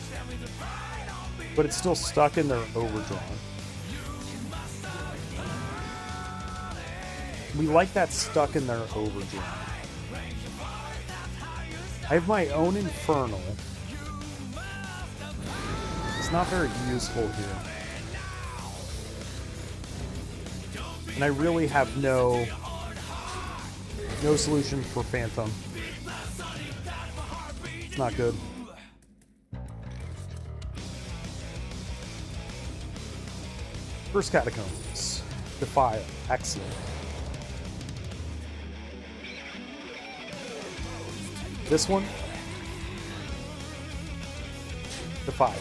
But it's still stuck in their overdrawn. We like that stuck in their overdrawn. I have my own Infernal. It's not very useful here. And I really have no solution for Phantom. It's not good. First Catacombs. Defile. Excellent. This one. Defile.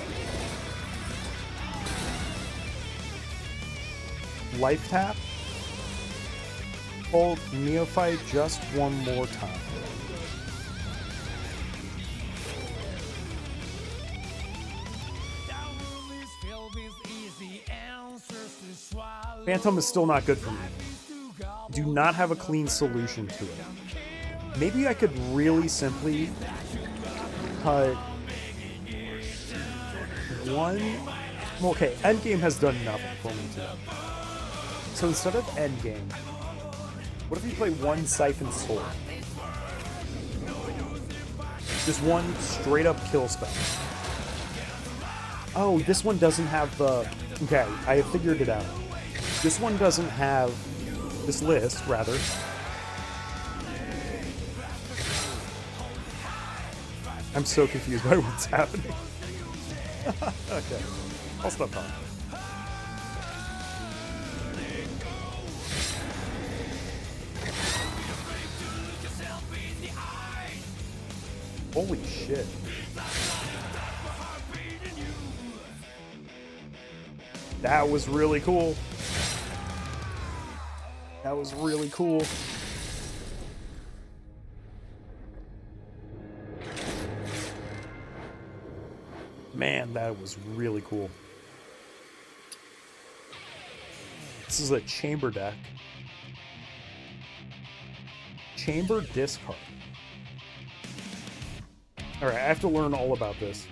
Life tap. Hold Neophyte just one more time. Phantom is still not good for me. Do not have a clean solution to it. Maybe I could really simply cut one. Okay, Endgame has done nothing for me today. So instead of Endgame, what if you play one Siphon Sword? Just one straight up kill spell. Oh, this one doesn't have the... Okay, I have figured it out. This one doesn't have... This list, rather. I'm so confused by what's happening. Okay, I'll stop talking. Holy shit. That was really cool. That was really cool. Man, that was really cool. This is a chamber deck. Chamber discard. Alright, I have to learn all about this.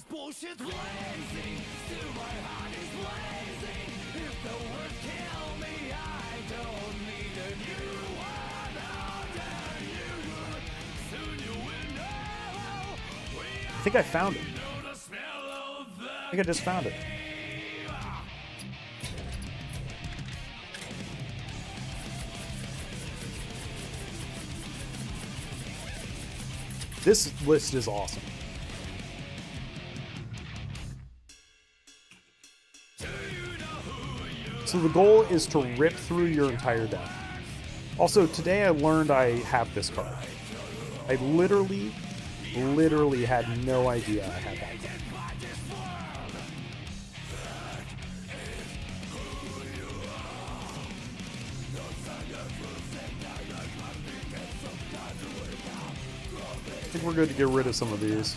Bullshit blazing, still my heart is blazing. If the words kill me, I don't need a new one. Under you, soon you will know. I think I found it. I think I just found it. This list is awesome. So the goal is to rip through your entire deck. Also, today I learned I have this card. I literally had no idea I had that card. I think we're good to get rid of some of these.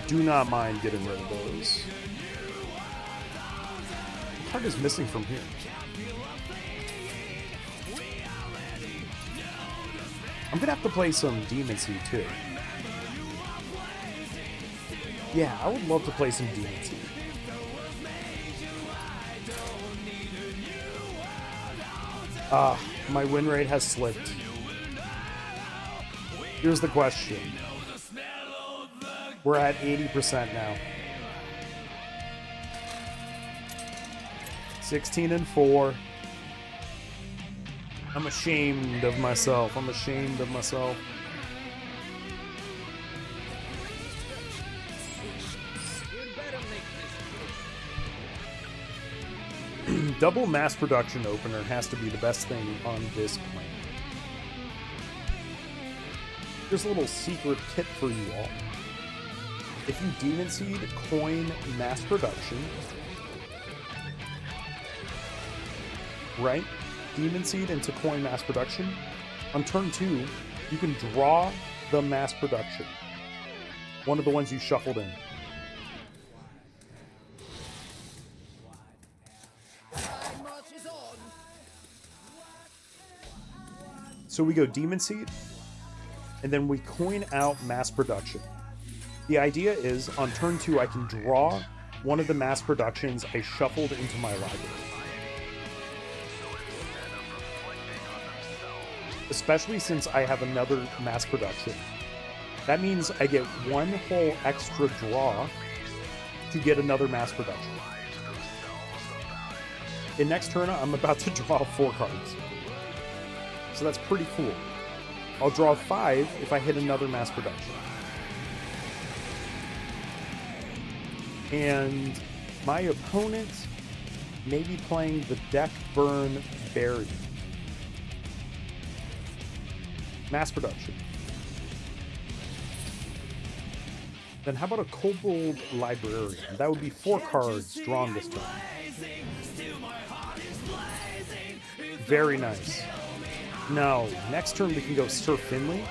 Do not mind getting rid of those. What card is missing from here? I'm gonna have to play some Demon Seed too. Yeah, I would love to play some Demon Seed. My win rate has slipped. Here's the question. We're at 80% now. 16-4. I'm ashamed of myself. I'm ashamed of myself. Double mass production opener has to be the best thing on this planet. There's a little secret tip for you all. If you Demon Seed, coin mass production, right? Demon Seed into coin mass production. On turn 2, you can draw the mass production. One of the ones you shuffled in. So we go Demon Seed, and then we coin out mass production. The idea is, on turn 2, I can draw one of the mass productions I shuffled into my library. Especially since I have another mass production. That means I get one whole extra draw to get another mass production. In next turn, I'm about to draw 4 cards. So that's pretty cool. I'll draw 5 if I hit another mass production. And my opponent may be playing the Deck Burn Berry. Mass production. Then how about a Kobold Librarian? That would be 4 cards drawn this turn. Very nice. Now, next turn we can go Sir Finley,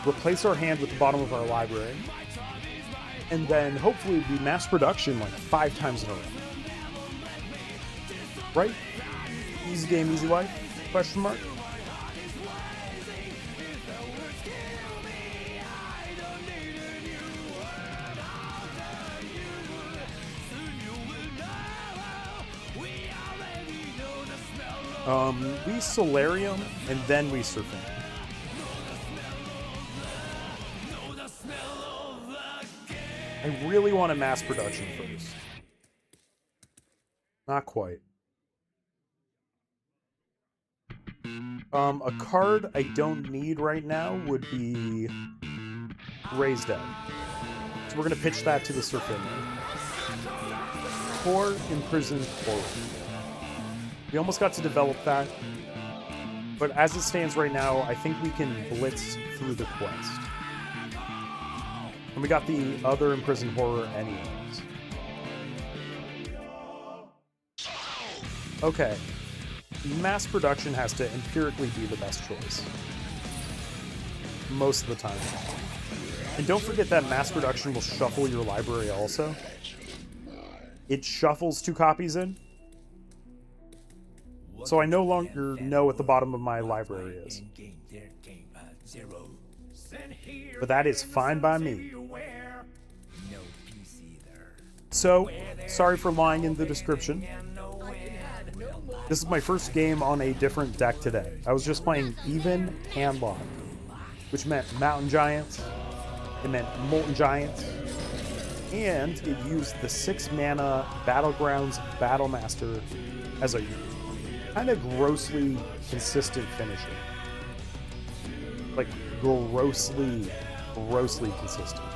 replace our hand with the bottom of our library, and then hopefully it'd be mass production like 5 times in a row. Right? Easy game, easy life? Question mark? We Solarium, and then we Surf in. I really want a mass production first. Not quite. A card I don't need right now would be Raised Dead. So we're going to pitch that to the Surfin. 4 Imprisoned Horror. We almost got to develop that, but as it stands right now, I think we can blitz through the quest. And we got the other Imprisoned Horror anyways. Okay. Mass production has to empirically be the best choice. Most of the time. And don't forget that mass production will shuffle your library also. It shuffles 2 copies in. So I no longer know what the bottom of my library is. But that is fine by me. So, sorry for lying in the description. This is my first game on a different deck today. I was just playing even Handlock, which meant Mountain Giant, it meant Molten Giant, and it used the 6 mana Battlegrounds Battlemaster as a kind of grossly consistent finisher. Like, grossly consistent.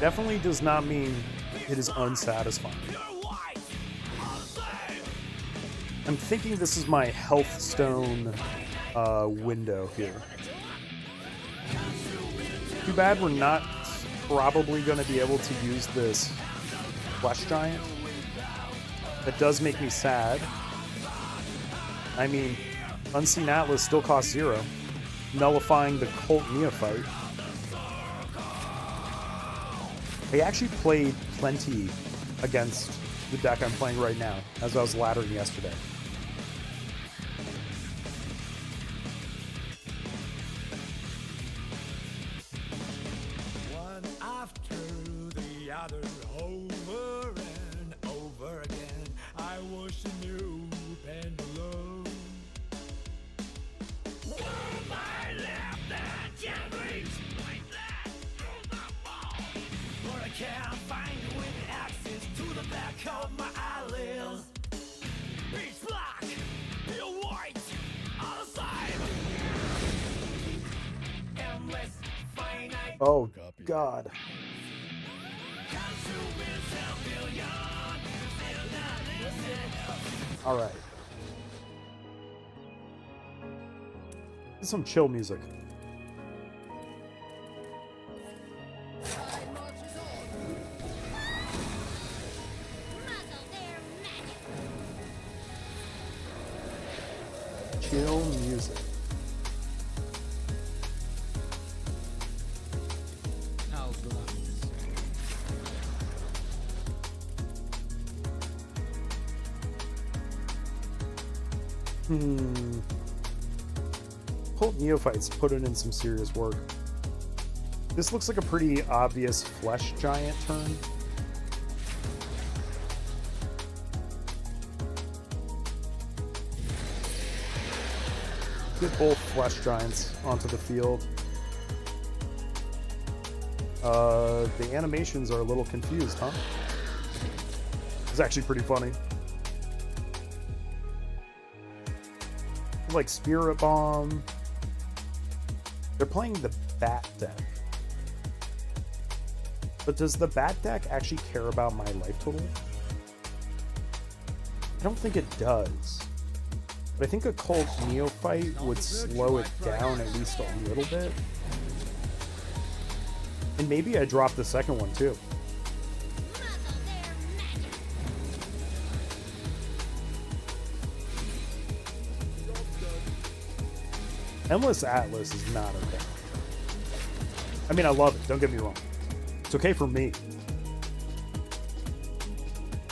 Definitely does not mean it is unsatisfying. I'm thinking this is my health stone window here. Too bad we're not probably going to be able to use this Flesh Giant. That does make me sad. I mean, Unseen Atlas still costs 0, nullifying the Cult Neophyte. I actually played plenty against the deck I'm playing right now, as I was laddering yesterday. One after the other, over and over again, I wish a new pendulum. My left hand can reach like that through the wall, but I can't find it with access to the back of my eyelids. Each black, pure white, on the side. Endless, finite. Oh, God. Alright. Some chill music. Chill music. Cult Neophyte's putting in some serious work. This looks like a pretty obvious flesh giant turn. Get both flesh giants onto the field. The animations are a little confused, huh? It's actually pretty funny. Like Spirit Bomb. They're playing the Bat deck. But does the Bat deck actually care about my life total? I don't think it does. But I think Occult Neophyte would slow it down at least a little bit. And maybe I drop the second one too. Endless Atlas is not okay. I mean, I love it, don't get me wrong. It's okay for me.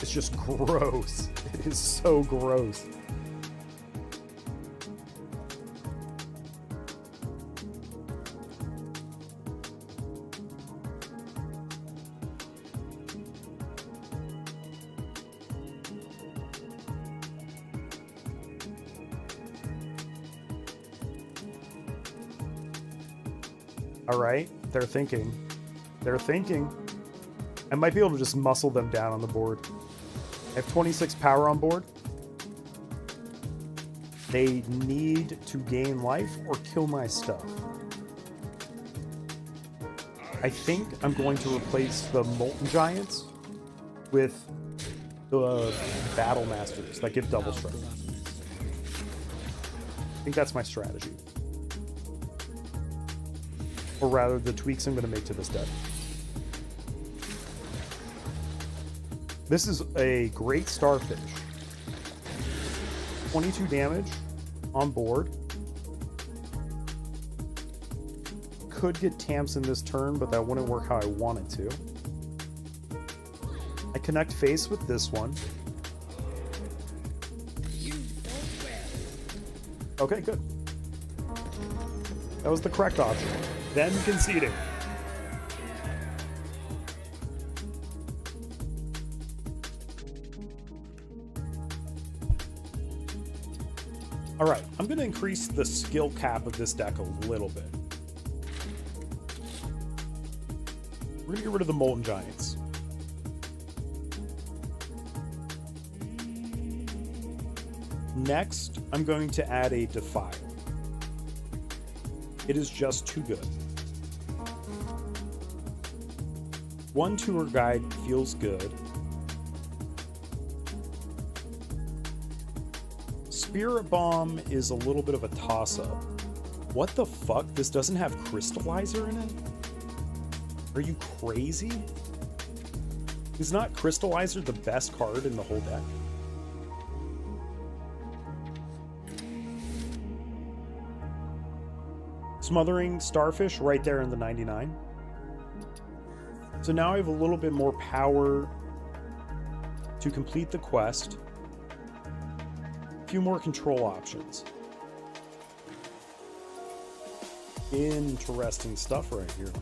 It's just gross. It is so gross. All right, they're thinking. They're thinking. I might be able to just muscle them down on the board. I have 26 power on board. They need to gain life or kill my stuff. I think I'm going to replace the Molten Giants with the Battlemasters that give double strike. I think that's my strategy. Or rather, the tweaks I'm going to make to this deck. This is a great Starfish. 22 damage on board. Could get Tamsin this turn, but that wouldn't work how I want it to. I connect face with this one. Okay, good. That was the correct option. Then conceding. All right, I'm going to increase the skill cap of this deck a little bit. We're going to get rid of the Molten Giants. Next, I'm going to add a Defile. It is just too good. One tour guide feels good. Spirit Bomb is a little bit of a toss-up. What the fuck? This doesn't have Crystallizer in it? Are you crazy? Is not Crystallizer the best card in the whole deck? Smothering Starfish right there in the 99. So now I have a little bit more power to complete the quest. A few more control options. Interesting stuff right here.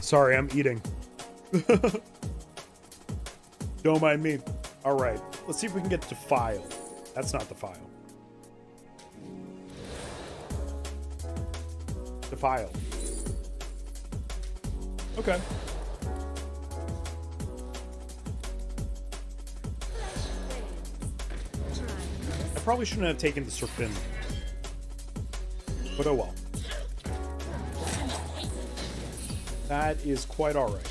Sorry, I'm eating. Don't mind me. All right, let's see if we can get Defile. That's not Defile. Defile. Okay. I probably shouldn't have taken the Serpent. But oh well. That is quite alright.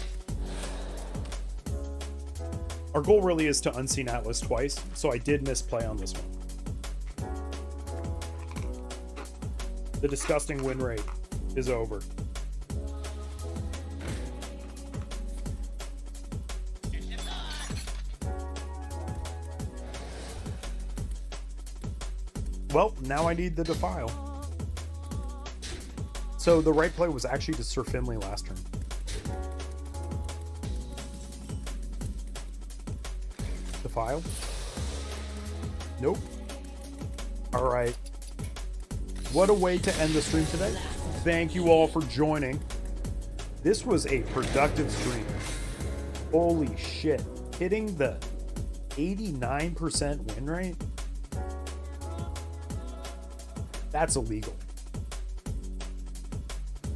Our goal really is to Unseen Atlas twice, so I did misplay on this one. The disgusting win rate is over. Well, now I need the Defile. So the right play was actually to Sir Finley last turn. Defile? Nope. Alright. What a way to end the stream today. Thank you all for joining. This was a productive stream. Holy shit. Hitting the 89% win rate? That's illegal.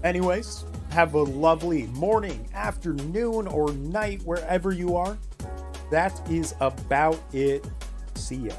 Anyways, have a lovely morning, afternoon, or night wherever you are. That is about it. See ya.